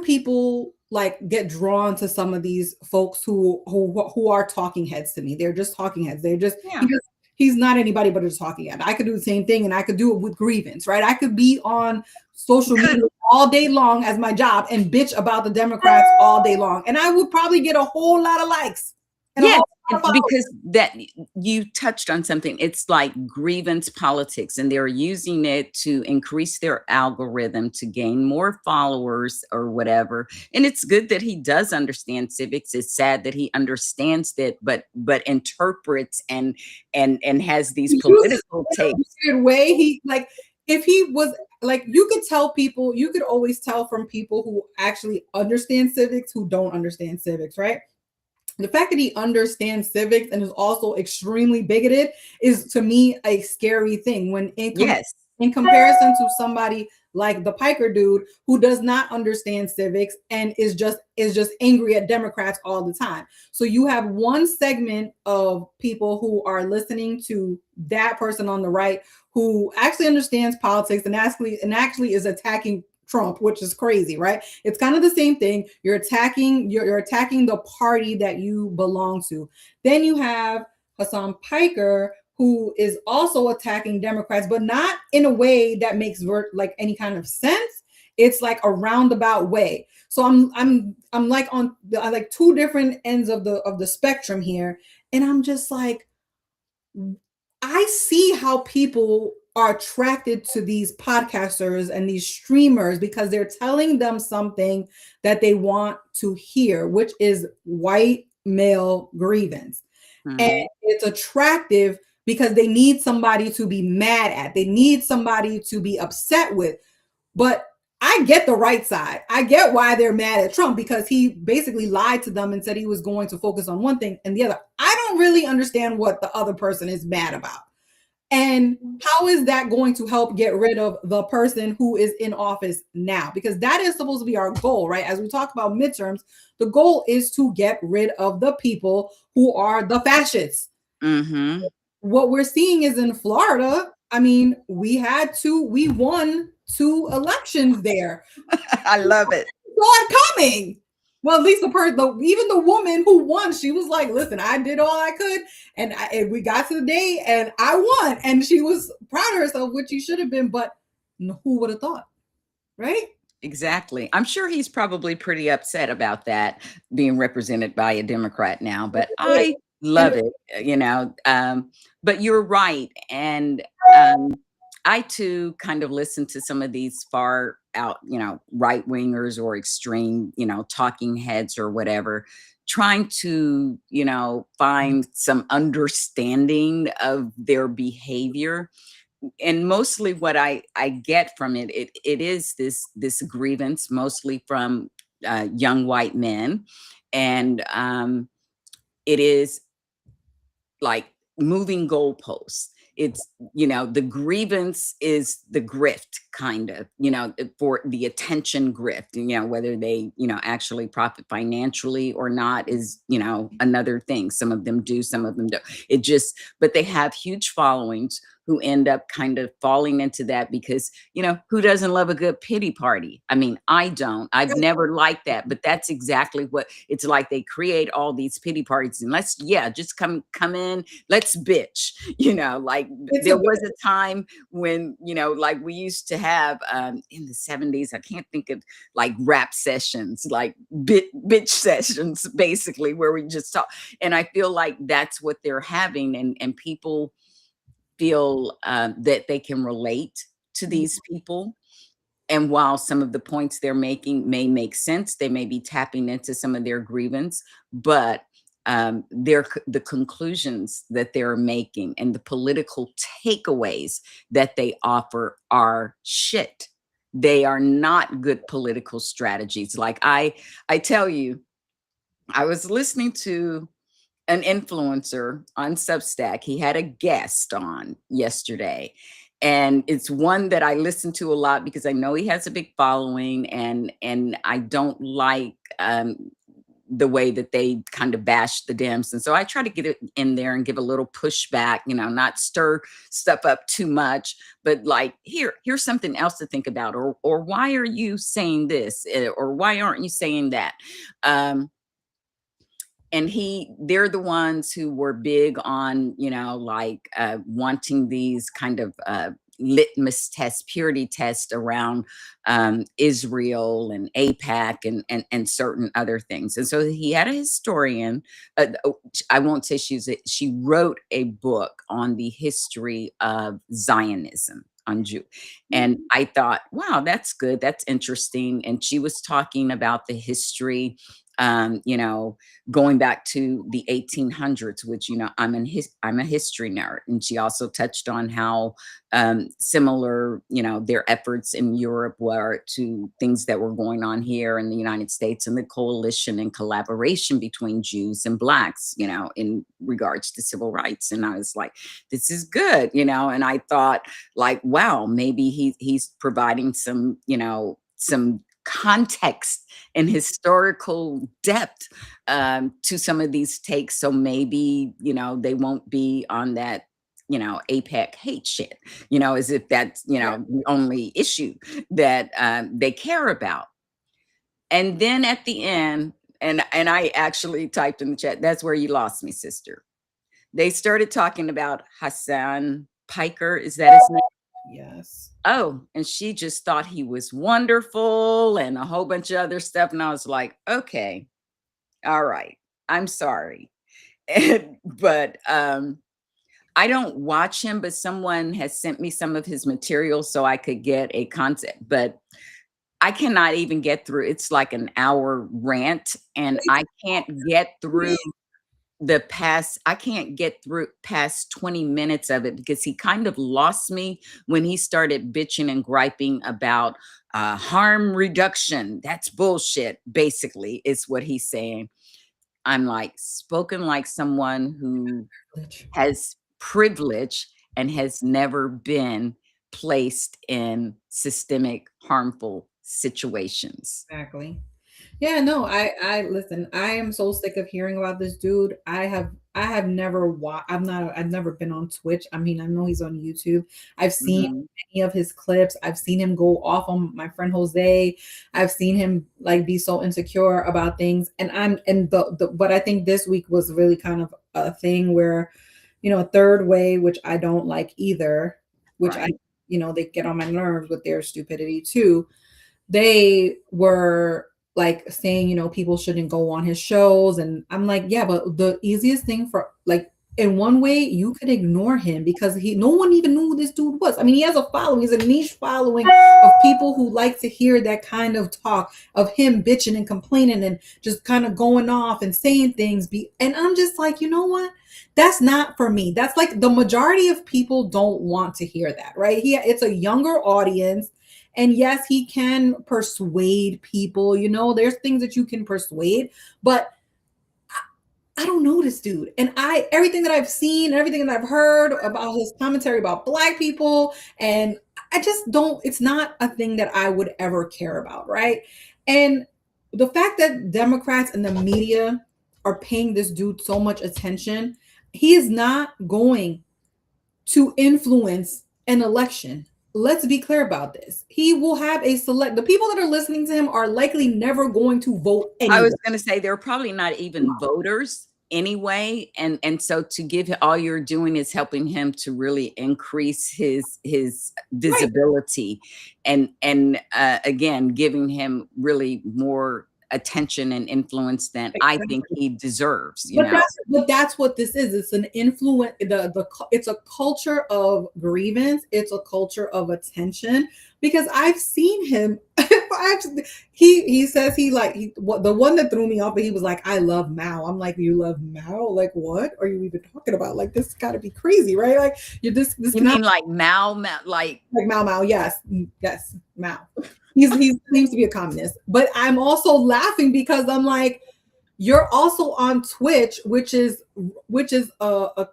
people like get drawn to some of these folks who are talking heads to me? They're just talking heads. They're just, he's not anybody but a talking head. I could do the same thing, and I could do it with grievance, right? I could be on social media all day long as my job and bitch about the Democrats all day long, and I would probably get a whole lot of likes. Yeah, because that you touched on something. It's like grievance politics, and they're using it to increase their algorithm to gain more followers or whatever. And it's good that he does understand civics. It's sad that he understands that, but interprets and has these political takes. Way he, like, if he was like, you could always tell from people who actually understand civics who don't understand civics, right? The fact that he understands civics and is also extremely bigoted is, to me, a scary thing. When in comparison to somebody like the Piker dude who does not understand civics and is just angry at Democrats all the time. So you have one segment of people who are listening to that person on the right who actually understands politics and actually is attacking Trump, which is crazy, right? It's kind of the same thing. You're attacking the party that you belong to. Then you have Hassan Piker, who is also attacking Democrats, but not in a way that makes like any kind of sense. It's like a roundabout way. So I'm like on like two different ends of the spectrum here, and I'm just like, I see how people are attracted to these podcasters and these streamers because they're telling them something that they want to hear, which is white male grievance. And it's attractive because they need somebody to be mad at. They need somebody to be upset with. But I get the right side. I get why they're mad at Trump, because he basically lied to them and said he was going to focus on one thing and the other. I don't really understand what the other person is mad about. And how is that going to help get rid of the person who is in office now? Because that is supposed to be our goal, right? As we talk about midterms, the goal is to get rid of the people who are the fascists. What we're seeing is in Florida, we won 2 elections there. I love it. Saw it coming. Well, at least even the woman who won, she was like, listen, I did all I could, and we got to the day and I won. And she was proud of herself, which she should have been, but who would have thought, right? Exactly. I'm sure he's probably pretty upset about that being represented by a Democrat now, but I love it, but you're right. And I too kind of listen to some of these far out, right wingers or extreme, talking heads or whatever, trying to, find some understanding of their behavior. And mostly what I get from it is this grievance, mostly from young white men. And it is like moving goalposts. It's, the grievance is the grift, kind of, for the attention grift, whether they, actually profit financially or not is, another thing. Some of them do, some of them don't. But they have huge followings who end up kind of falling into that because, who doesn't love a good pity party? I mean, I don't. I've never liked that, but that's exactly what it's like. They create all these pity parties and yeah, just come in, let's bitch. Like It's a there was a time when, like we used to have in the 70s, I can't think of like rap sessions, like bitch sessions, basically, where we just talk. And I feel like that's what they're having, and people feel that they can relate to these people. And while some of the points they're making may make sense, they may be tapping into some of their grievance, but the conclusions that they're making and the political takeaways that they offer are shit. They are not good political strategies. Like I tell you, I was listening to an influencer on Substack. He had a guest on yesterday. And it's one that I listen to a lot because I know he has a big following, and I don't like the way that they kind of bash the Dems. And so I try to get it in there and give a little pushback, not stir stuff up too much, but like, here's something else to think about, or why are you saying this? Or why aren't you saying that? And they're the ones who were big on, like wanting these kind of litmus tests, purity tests around Israel and APAC and certain other things. And so he had a historian. I won't say she wrote a book on the history of Zionism on Jew. And I thought, wow, that's good. That's interesting. And she was talking about the history, going back to the 1800s, which, I'm a history nerd. And she also touched on how similar, their efforts in Europe were to things that were going on here in the United States, and the coalition and collaboration between Jews and Blacks, in regards to civil rights. And I was like, this is good, and I thought, like, wow, maybe he's providing some, some context and historical depth to some of these takes. So maybe, they won't be on that, APEC hate shit, as if that's, the only issue that they care about. And then at the end, and I actually typed in the chat, that's where you lost me, sister. They started talking about Hassan Piker. Is that his name? Yes. Oh, and she just thought he was wonderful and a whole bunch of other stuff. And I was like, okay, all right, I'm sorry. But I don't watch him, but someone has sent me some of his material so I could get a concept. But I cannot even get through. It's like an hour rant, and I can't get through I can't get through past 20 minutes of it, because he kind of lost me when he started bitching and griping about harm reduction. That's bullshit, basically, is what he's saying. I'm like, spoken like someone who has privilege and has never been placed in systemic harmful situations. Exactly. Yeah, no, I listen, I am so sick of hearing about this dude. I have never I've never been on Twitch. I mean, I know he's on YouTube. I've seen Mhm. many of his clips. I've seen him go off on my friend Jose. I've seen him like be so insecure about things. But I think this week was really kind of a thing where, third way, which I don't like either, which Right. they get on my nerves with their stupidity too. They were like saying, people shouldn't go on his shows. And I'm like, yeah, but the easiest thing for, like, in one way, you could ignore him because no one even knew who this dude was. I mean, he has a following, he's a niche following of people who like to hear that kind of talk of him bitching and complaining and just kind of going off and saying things. And I'm just like, you know what? That's not for me. That's like the majority of people don't want to hear that, right? It's a younger audience. And yes, he can persuade people. There's things that you can persuade, but I don't know this dude. And everything that I've seen, everything that I've heard about his commentary about Black people, and I just don't, it's not a thing that I would ever care about, right? And the fact that Democrats and the media are paying this dude so much attention, he is not going to influence an election. Let's be clear about this. He will have a select, the people that are listening to him are likely never going to vote I anyway. was going to say they're probably not even voters anyway, and so to give all you're doing is helping him to really increase his Right. visibility, and again giving him really more attention and influence than I think he deserves. You know, But that's what this is. It's an influence. It's a culture of grievance. It's a culture of attention. Because I've seen him. He says the one that threw me off. But he was like, "I love Mao." I'm like, "You love Mao? Like what are you even talking about? Like this got to be crazy, right? Like you this you cannot mean like Mao, like like Mao. Yes, yes, Mao. He seems to be a communist. But I'm also laughing because I'm like, you're also on Twitch, which is a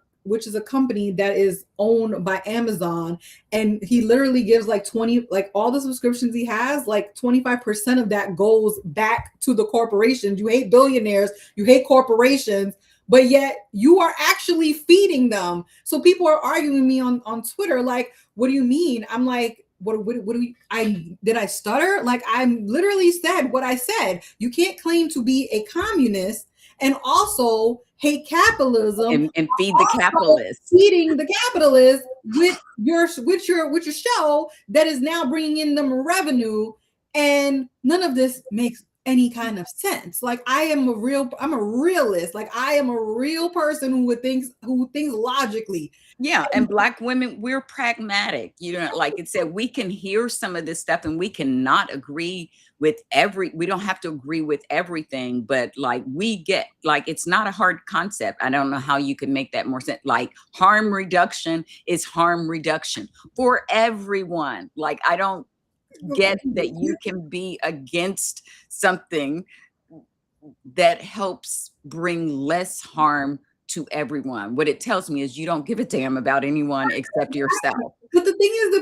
company that is owned by Amazon, and he literally gives like 20, like all the subscriptions he has, like 25% of that goes back to the corporations. You hate billionaires, you hate corporations, but yet you are actually feeding them. So people are arguing with me on Twitter, like, what do you mean? I'm like, what do we, I stutter? Like I literally said what I said. You can't claim to be a communist and also hate capitalism, and feed the also capitalists. feeding the capitalists with your show that is now bringing in them revenue, and none of this makes any kind of sense. Like I'm a realist. Like I am a real person who thinks logically. Yeah, and Black women, we're pragmatic. You know, like it said, we can hear some of this stuff and we cannot agree with we don't have to agree with everything, but like we get, like, it's not a hard concept. I don't know how you can make that more sense. Like harm reduction is harm reduction for everyone. Like, I don't get that you can be against something that helps bring less harm to everyone. What it tells me is you don't give a damn about anyone except yourself. But the thing is,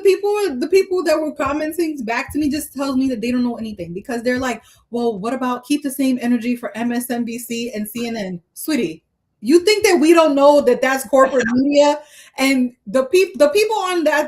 the people that were commenting back to me just tells me that they don't know anything, because they're like, well, what about keep the same energy for MSNBC and CNN? Sweetie, you think that we don't know that that's corporate media? And the people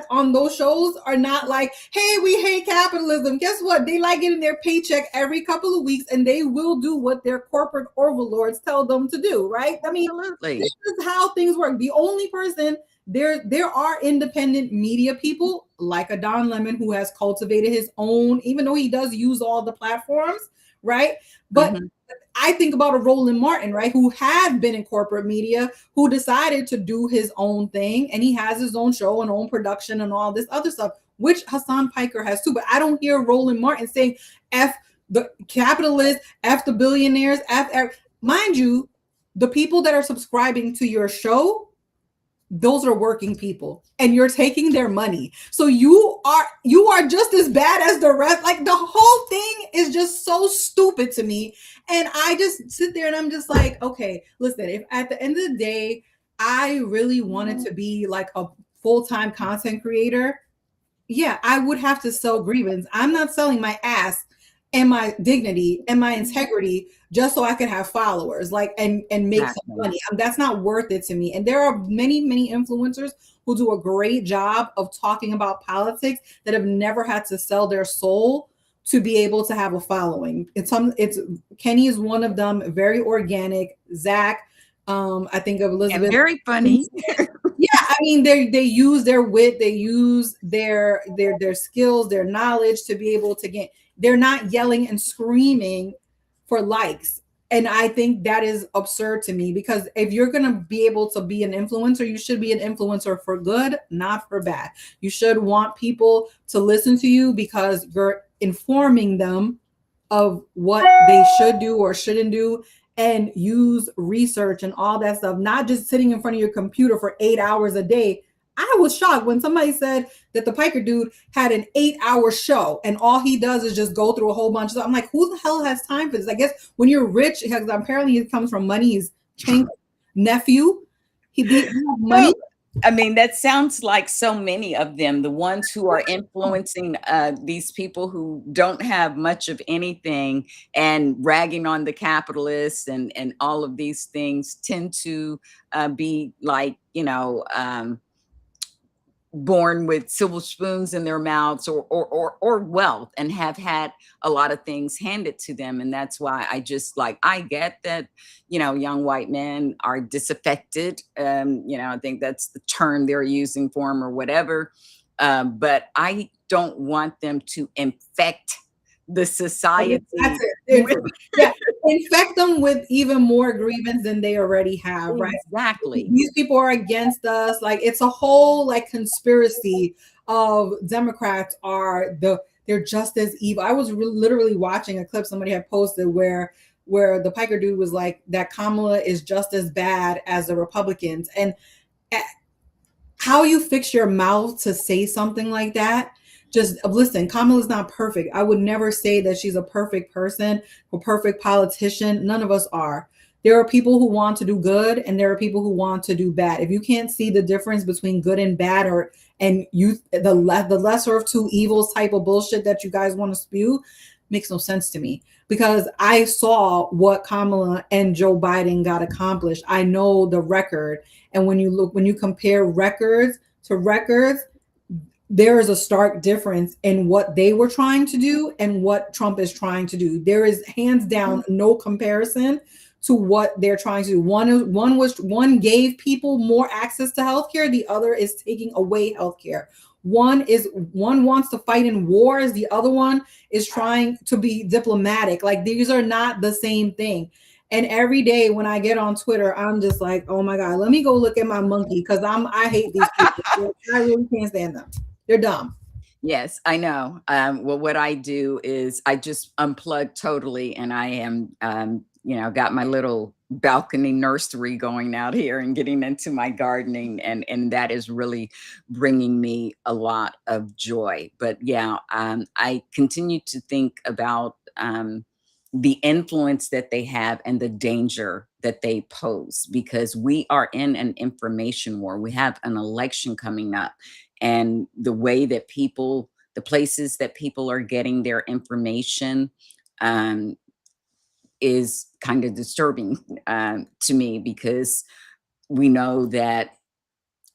on those shows are not like, hey, we hate capitalism. Guess what? They like getting their paycheck every couple of weeks, and they will do what their corporate overlords tell them to do, right? I mean, Absolutely. this is how things work. The only person there are independent media people like a Don Lemon who has cultivated his own, even though he does use all the platforms, right? But Mhm. I think about a Roland Martin, right, who had been in corporate media, who decided to do his own thing, and he has his own show and own production and all this other stuff, which Hassan Piker has too. But I don't hear Roland Martin saying F the capitalists, F the billionaires, F. Mind you, the people that are subscribing to your show, those are working people, and you're taking their money, so you are just as bad as the rest. Like the whole thing is just so stupid to me, and I just sit there and I'm just like, okay, listen, if at the end of the day I really wanted to be like a full-time content creator, yeah, I would have to sell grievance. I'm not selling my ass and my dignity and my integrity just so I could have followers, like, and make some Exactly. money. That's not worth it to me. And there are many influencers who do a great job of talking about politics that have never had to sell their soul to be able to have a following. It's Kenny is one of them, very organic. Zach, I think of And Elizabeth. very funny. Yeah, I mean they use their wit, they use their skills, their knowledge to be able to get. They're not yelling and screaming for likes. And I think that is absurd to me, because if you're going to be able to be an influencer, you should be an influencer for good, not for bad. You should want people to listen to you because you're informing them of what they should do or shouldn't do, and use research and all that stuff, not just sitting in front of your computer for 8 hours a day. I was shocked when somebody said that the Piker dude had an 8-hour show and all he does is just go through a whole bunch of stuff. I'm like, who the hell has time for this? I guess when you're rich, because apparently it comes from money. He's Chank's nephew. He have money. Well, I mean, that sounds like so many of them, the ones who are influencing these people who don't have much of anything and ragging on the capitalists and all of these things tend to be like, born with silver spoons in their mouths, or wealth, and have had a lot of things handed to them. And that's why I just like, I get that, young white men are disaffected. I think that's the term they're using for them or whatever. But I don't want them to infect the That's society it. with Yeah, infect them with even more grievance than they already have, right? exactly. These people are against us. Like it's a whole like conspiracy of Democrats they're just as evil. I was literally watching a clip somebody had posted where the Piker dude was like that Kamala is just as bad as the Republicans. And eh, how you fix your mouth to say something like that. Just listen, Kamala's not perfect. I would never say that she's a perfect person or perfect politician. None of us are. There are people who want to do good and there are people who want to do bad. If you can't see the difference between good and bad, or and you the lesser of two evils type of bullshit that you guys want to spew, makes no sense to me, because I saw what Kamala and Joe Biden got accomplished. I know the record. And when you compare records to records, there is a stark difference in what they were trying to do and what Trump is trying to do. There is hands down no comparison to what they're trying to do. One gave people more access to healthcare, the other is taking away healthcare. One wants to fight in wars, the other one is trying to be diplomatic. Like these are not the same thing. And every day when I get on Twitter, I'm just like, oh my God, let me go look at my monkey, because I hate these people. I really can't stand them. They're dumb. Yes, I know. Well, what I do is I just unplug totally, and I am, got my little balcony nursery going out here and getting into my gardening, and that is really bringing me a lot of joy. But yeah, I continue to think about the influence that they have and the danger that they pose, because we are in an information war. We have an election coming up, and the way that the places that people are getting their information um, is kind of disturbing to me, because we know that,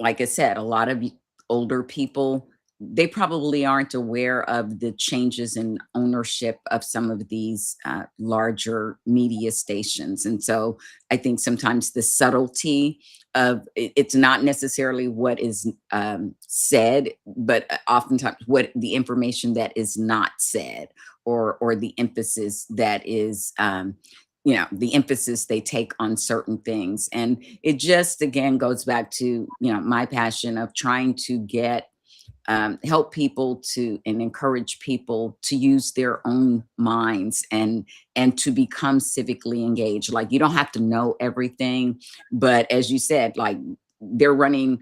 like I said, a lot of older people, they probably aren't aware of the changes in ownership of some of these larger media stations. And so I think sometimes the subtlety of it's not necessarily what is said, but oftentimes what the information that is not said, or the emphasis that is the emphasis they take on certain things. And it just again goes back to my passion of trying to help people to and encourage people to use their own minds, and to become civically engaged. Like, you don't have to know everything, but as you said, like, they're running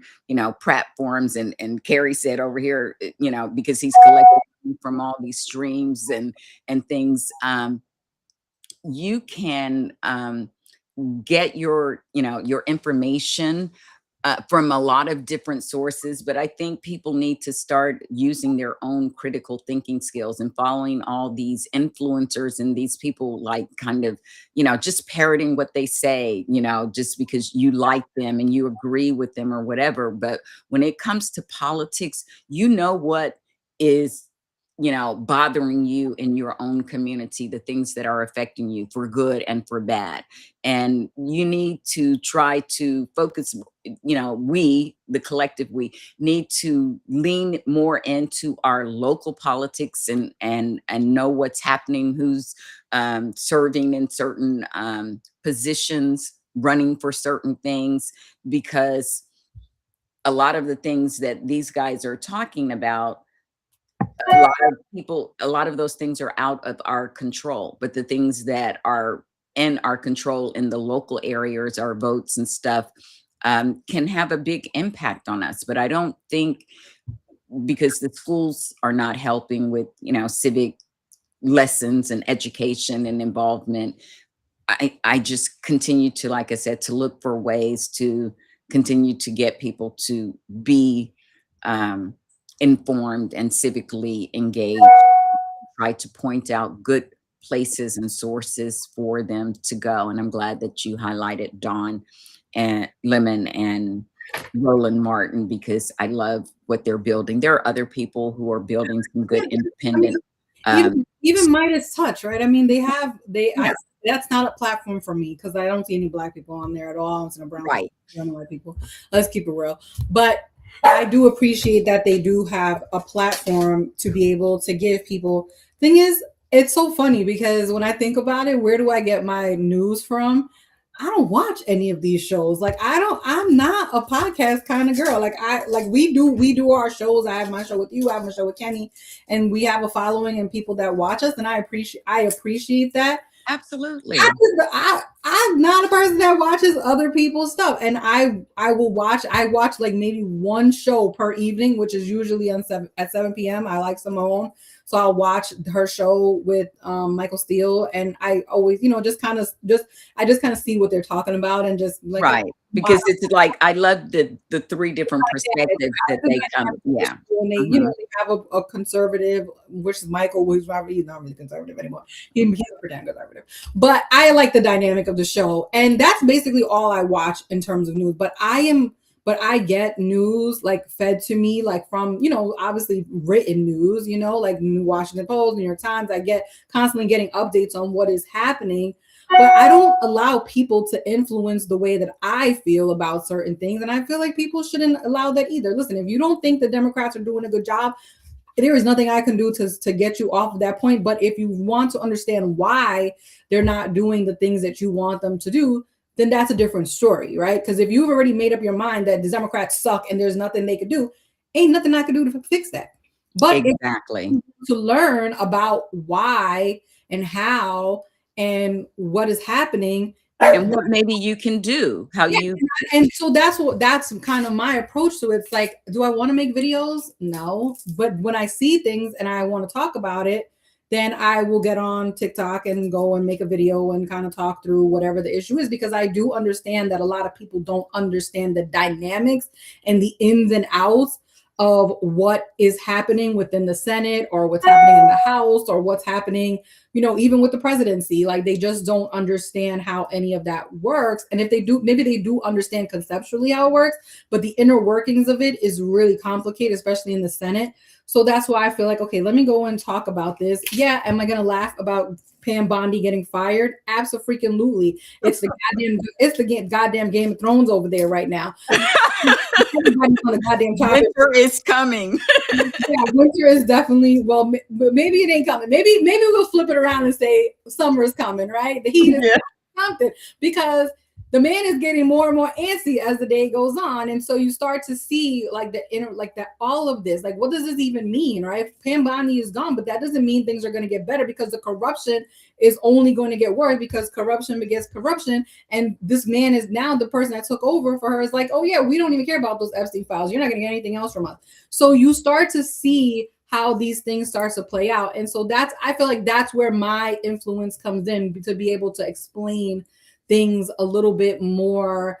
platforms, and Carrie said over here, because he's collecting from all these streams and things. You can get your information from a lot of different sources, but I think people need to start using their own critical thinking skills, and following all these influencers and these people, like, kind of just parroting what they say, just because you like them and you agree with them or whatever. But when it comes to politics, what is bothering you in your own community, the things that are affecting you for good and for bad. And you need to try to focus, we, the collective, we need to lean more into our local politics, and know what's happening, who's serving in certain positions, running for certain things, because a lot of the things that these guys are talking about, a lot of those things are out of our control. But the things that are in our control in the local areas, our votes and stuff, can have a big impact on us. But I don't think, because the schools are not helping with civic lessons and education and involvement, I just continue to, like I said, to look for ways to continue to get people to be um, informed and civically engaged. Try to point out good places and sources for them to go. And I'm glad that you highlighted Dawn and Lemon and Roland Martin because I love what they're building. There are other people who are building some good independent. Even Midas Touch, right? I mean, Yeah, that's not a platform for me because I don't see any black people on there at all. It's no brown people, right. no white people. Let's keep it real. But I do appreciate that they do have a platform to be able to give people. Thing is, it's so funny because when I think about it, where do I get my news from? I don't watch any of these shows. Like I'm not a podcast kind of girl. Like we do our shows. I have my show with you, I have my show with Kenny, and we have a following and people that watch us, and I appreciate that. Absolutely. I'm not a person that watches other people's stuff, and I will watch. I watch like maybe one show per evening, which is usually on at 7 p.m. I like Simone, so I'll watch her show with Michael Steele, and I always, just kind of see what they're talking about, and just like Right. I, Because it's like I love the three different perspectives that they come. Yeah. and Mhm. they have a conservative, which is Michael, he's not really conservative anymore. He's a pretend conservative, but I like the dynamic of the show, and that's basically all I watch in terms of news. But I get news like fed to me, like from obviously written news, like Washington Post, New York Times. I get constantly getting updates on what is happening, but I don't allow people to influence the way that I feel about certain things. And I feel like people shouldn't allow that either. Listen, if you don't think the Democrats are doing a good job, there is nothing I can do to get you off of that point. But if you want to understand why they're not doing the things that you want them to do, then that's a different story, right? Because if you've already made up your mind that the Democrats suck and there's nothing they could do, ain't nothing I could do to fix that. But if Exactly. to learn about why and how and what is happening. And what maybe you can do, how Yeah, you and so that's kind of my approach to it. It's like, do I want to make videos? No, but when I see things and I want to talk about it, then I will get on TikTok and go and make a video and kind of talk through whatever the issue is, because I do understand that a lot of people don't understand the dynamics and the ins and outs of what is happening within the Senate, or what's happening in the House, or what's happening, even with the presidency. Like, they just don't understand how any of that works. And if they do, maybe they do understand conceptually how it works, but the inner workings of it is really complicated, especially in the Senate. So that's why I feel like, okay, let me go and talk about this. Yeah, am I going to laugh about Pam Bondi getting fired? Absolutely. It's the goddamn Game of Thrones over there right now. Everybody's on the goddamn topic. winter is coming. Yeah, winter is definitely, well, but maybe it ain't coming. Maybe we'll flip it around and say summer is coming, right? The heat is Yeah. something, because the man is getting more and more antsy as the day goes on, and so you start to see like the inner, like that, all of this, like, what does this even mean, right? Pam Bondi is gone, but that doesn't mean things are going to get better, because the corruption is only going to get worse, because corruption begets corruption. And this man is now the person that took over for her is like, oh yeah, we don't even care about those Epstein files. You're not going to get anything else from us. So you start to see how these things start to play out. And so I feel like that's where my influence comes in, to be able to explain things a little bit more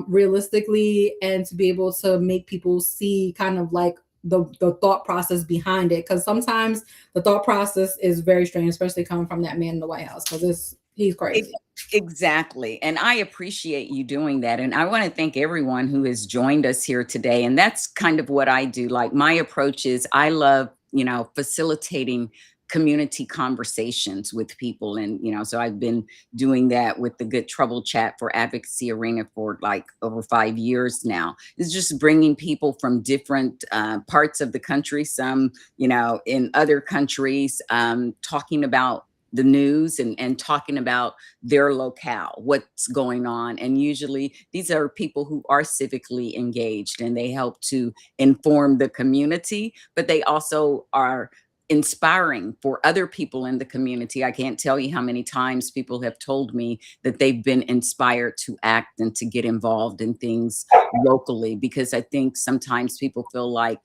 realistically, and to be able to make people see kind of like the thought process behind it. Because sometimes the thought process is very strange, especially coming from that man in the White House, because he's crazy. Exactly. And I appreciate you doing that. And I want to thank everyone who has joined us here today. And that's kind of what I do. Like, my approach is I love, facilitating community conversations with people. And, so I've been doing that with the Good Trouble Chat for Advocacy Arena for like over 5 years now. It's just bringing people from different parts of the country, some, in other countries, talking about the news and talking about their locale, what's going on. And usually these are people who are civically engaged and they help to inform the community, but they also are inspiring for other people in the community. I can't tell you how many times people have told me that they've been inspired to act and to get involved in things locally, because I think sometimes people feel like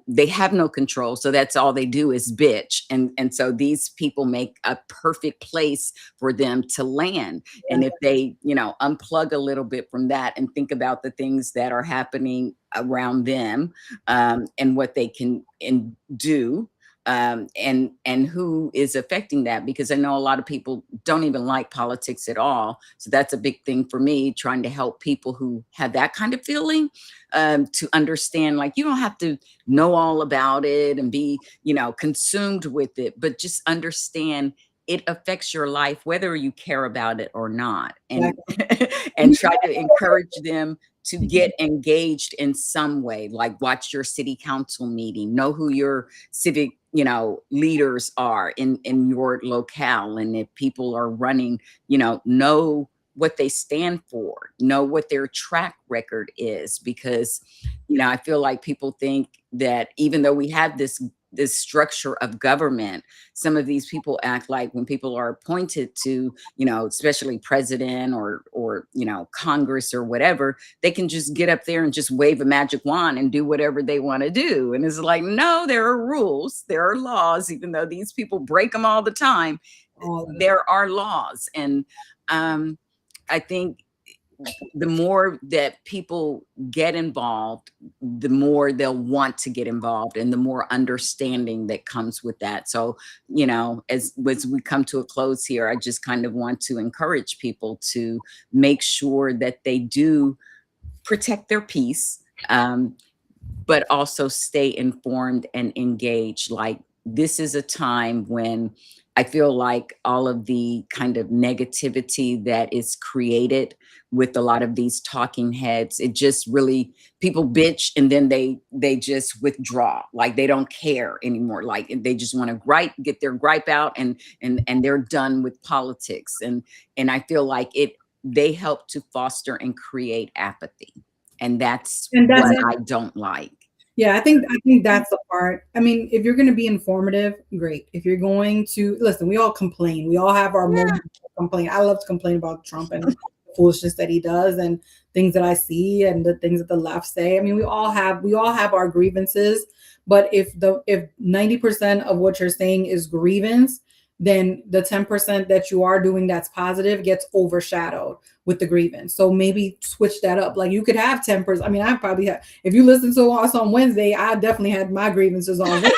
they have no control. So that's all they do is bitch. And so these people make a perfect place for them to land. And if they, unplug a little bit from that and think about the things that are happening around them, and what they can do, and who is affecting that, because I know a lot of people don't even like politics at all. So that's a big thing for me, trying to help people who have that kind of feeling, to understand, like, you don't have to know all about it and be, consumed with it, but just understand it affects your life whether you care about it or not, and Exactly. and try to encourage them to get engaged in some way, like watch your city council meeting, know who your civic, leaders are in your locale, and if people are running, know what they stand for, know what their track record is, because I feel like people think that even though we have this structure of government, some of these people act like when people are appointed to, especially president or Congress or whatever, they can just get up there and just wave a magic wand and do whatever they want to do. And it's like, no, there are rules, there are laws, even though these people break them all the time. All of it. There are laws. And I think the more that people get involved, the more they'll want to get involved, and the more understanding that comes with that. So, as we come to a close here, I just kind of want to encourage people to make sure that they do protect their peace, but also stay informed and engaged. Like, this is a time when I feel like all of the kind of negativity that is created with a lot of these talking heads, it just really, people bitch and then they just withdraw, like they don't care anymore, like they just want to get their gripe out, and they're done with politics, and I feel like they help to foster and create apathy, and that's And that's what it. I don't like. Yeah, I think that's the part. I mean, if you're going to be informative, great. If you're going to listen, we all complain. We all have our Yeah. moments of complain. I love to complain about Trump and the foolishness that he does and things that I see and the things that the left say. I mean, we all have our grievances, but if 90% of what you're saying is grievance, then the 10% that you are doing that's positive gets overshadowed with the grievance. So maybe switch that up. Like you could have 10%. I mean, I probably have, if you listen to us on Wednesday, I definitely had my grievances on Wednesday.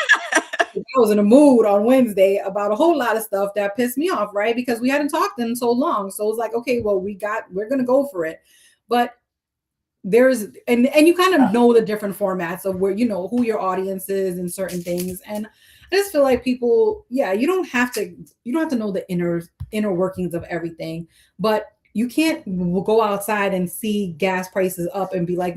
I was in a mood on Wednesday about a whole lot of stuff that pissed me off, right? Because we hadn't talked in so long. So it's like, okay, well, we're gonna go for it. But there's and you kind of know the different formats of where who your audience is and certain things. And I just feel like people, yeah, you don't have to know the inner workings of everything, but you can't go outside and see gas prices up and be like,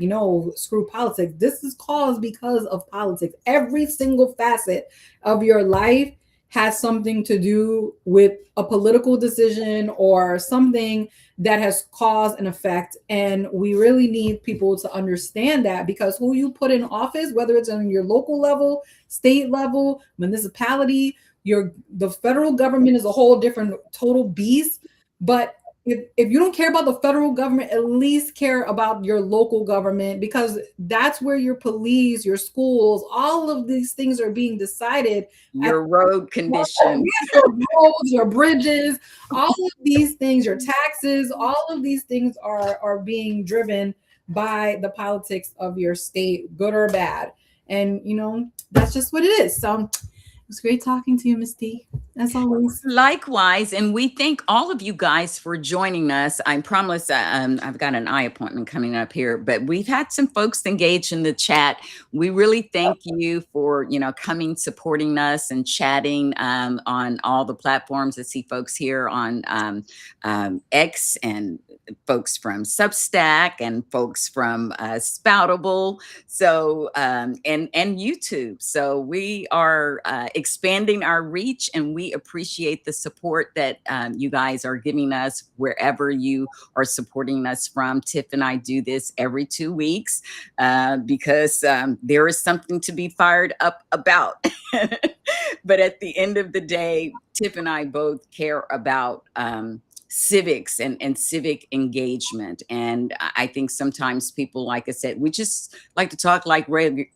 screw politics. This is caused because of politics. Every single facet of your life has something to do with a political decision or something that has cause and effect. And we really need people to understand that, because who you put in office, whether it's on your local level, state level, municipality, the federal government is a whole different total beast. But if you don't care about the federal government, at least care about your local government, because that's where your police, your schools, all of these things are being decided at Your road conditions. your roads, your bridges, all of these things, your taxes, all of these things are being driven by the politics of your state, good or bad. And that's just what it is. So it was great talking to you, Miss T, as always. Likewise, and we thank all of you guys for joining us. I promise I've got an eye appointment coming up here, but we've had some folks engage in the chat. We really thank you for coming, supporting us, and chatting on all the platforms. I see folks here on X, and folks from Substack, and folks from Spoutable, so and YouTube. So we are expanding our reach, and we appreciate the support that you guys are giving us wherever you are supporting us from. Tiff and I do this every 2 weeks because there is something to be fired up about. But at the end of the day, Tiff and I both care about civics and civic engagement. And I think sometimes people, like I said, we just like to talk like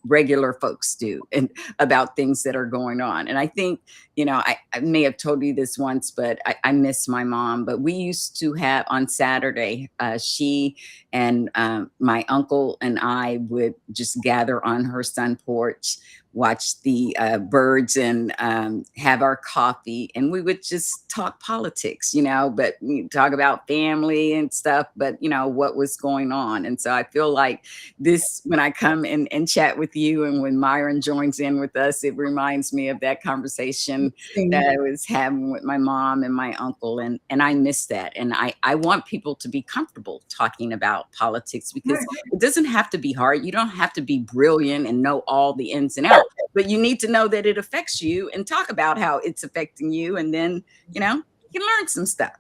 regular folks do, and about things that are going on. And I think, I may have told you this once, but I miss my mom. But we used to have on Saturday, she and my uncle and I would just gather on her sun porch. watch the birds and have our coffee, and we would just talk politics, but we talk about family and stuff, but what was going on. And so I feel like this, when I come and chat with you, and when Myron joins in with us, it reminds me of that conversation that I was having with my mom and my uncle, and I miss that. And I want people to be comfortable talking about politics, because it doesn't have to be hard. You don't have to be brilliant and know all the ins and outs, but you need to know that it affects you and talk about how it's affecting you, and then you can learn some stuff.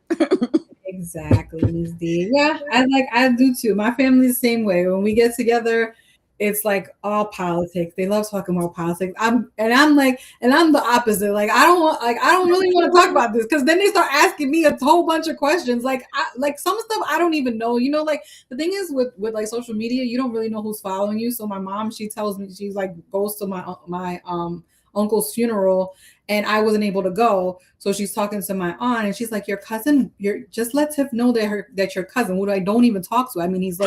Exactly, Ms. D. Yeah, I do too. My family's the same way. When we get together, it's like all politics. They love talking about politics. I'm the opposite. Like I don't really want to talk about this, because then they start asking me a whole bunch of questions. Like some stuff I don't even know. Like the thing is with like social media, you don't really know who's following you. So my mom, she tells me, she's like goes to my uncle's funeral, and I wasn't able to go. So she's talking to my aunt, and she's like, "Your cousin, just let Tiff know that your cousin, who I don't even talk to. I mean, he's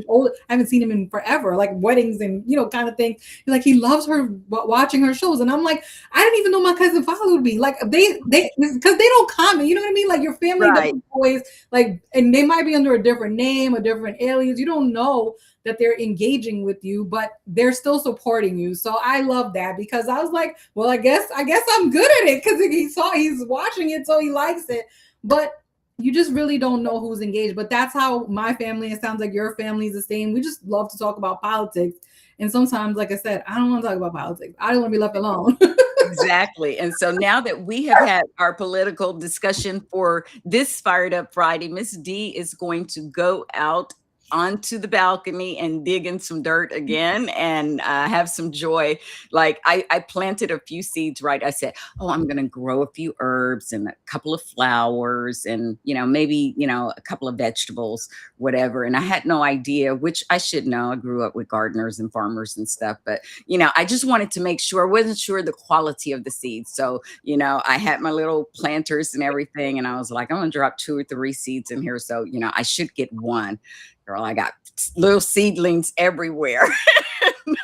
old. I haven't seen him in forever, like weddings and kind of thing. He's like, he loves her watching her shows." And I'm like, I didn't even know my cousin followed me. Like they because they don't comment. You know what I mean? Like your family doesn't always like, and they might be under a different name, a different alias. You don't know that they're engaging with you, but they're still supporting you. So I love that, because I was like, well, I guess I'm good at it, because he's watching it, so he likes it. But you just really don't know who's engaged. But that's how my family, it sounds like your family is the same. We just love to talk about politics. And sometimes, like I said, I don't want to talk about politics. I don't want to be left alone. Exactly. And so now that we have had our political discussion for this Fired Up Friday, Miss D is going to go out onto the balcony and dig in some dirt again, and have some joy. Like I planted a few seeds, right? I said, oh, I'm going to grow a few herbs and a couple of flowers, and, maybe, a couple of vegetables, whatever. And I had no idea, which I should know. I grew up with gardeners and farmers and stuff, but, I just wanted to make sure. I wasn't sure the quality of the seeds. So, I had my little planters and everything, and I was like, I'm going to drop 2 or 3 seeds in here. So, I should get one. Girl, I got little seedlings everywhere.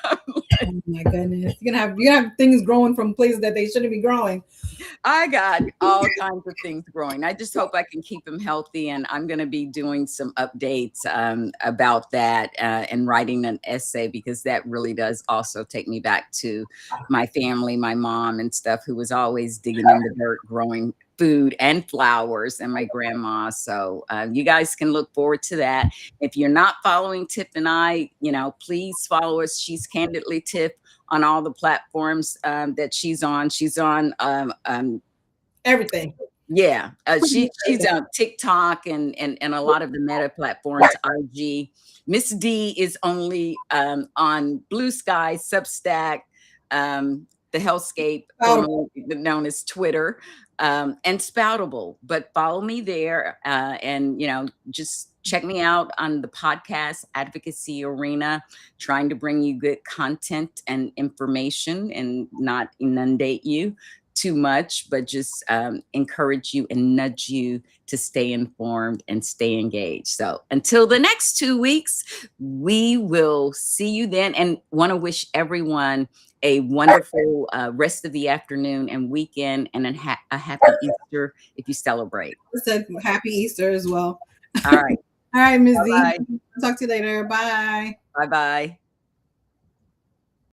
Oh my goodness. You're gonna have things growing from places that they shouldn't be growing. I got all kinds of things growing. I just hope I can keep them healthy, and I'm going to be doing some updates about that, and writing an essay, because that really does also take me back to my family, my mom and stuff, who was always digging in the dirt, growing food and flowers, and my grandma. So you guys can look forward to that. If you're not following Tiff and I, please follow us. She's Candidly Tiff on all the platforms that she's on. She's on everything. Yeah, she's on TikTok and a lot of the meta platforms, IG. Miss D is only on Blue Sky, Substack, the Hellscape, formerly known as Twitter, and Spoutable. But follow me there, and just check me out on the podcast advocacy arena, trying to bring you good content and information, and not inundate you too much, but just encourage you and nudge you to stay informed and stay engaged. So until the next 2 weeks, we will see you then, and want to wish everyone a wonderful rest of the afternoon and weekend, and a happy Easter if you celebrate. Happy Easter as well. All right. All right, Ms. D. Talk to you later. Bye. Bye-bye.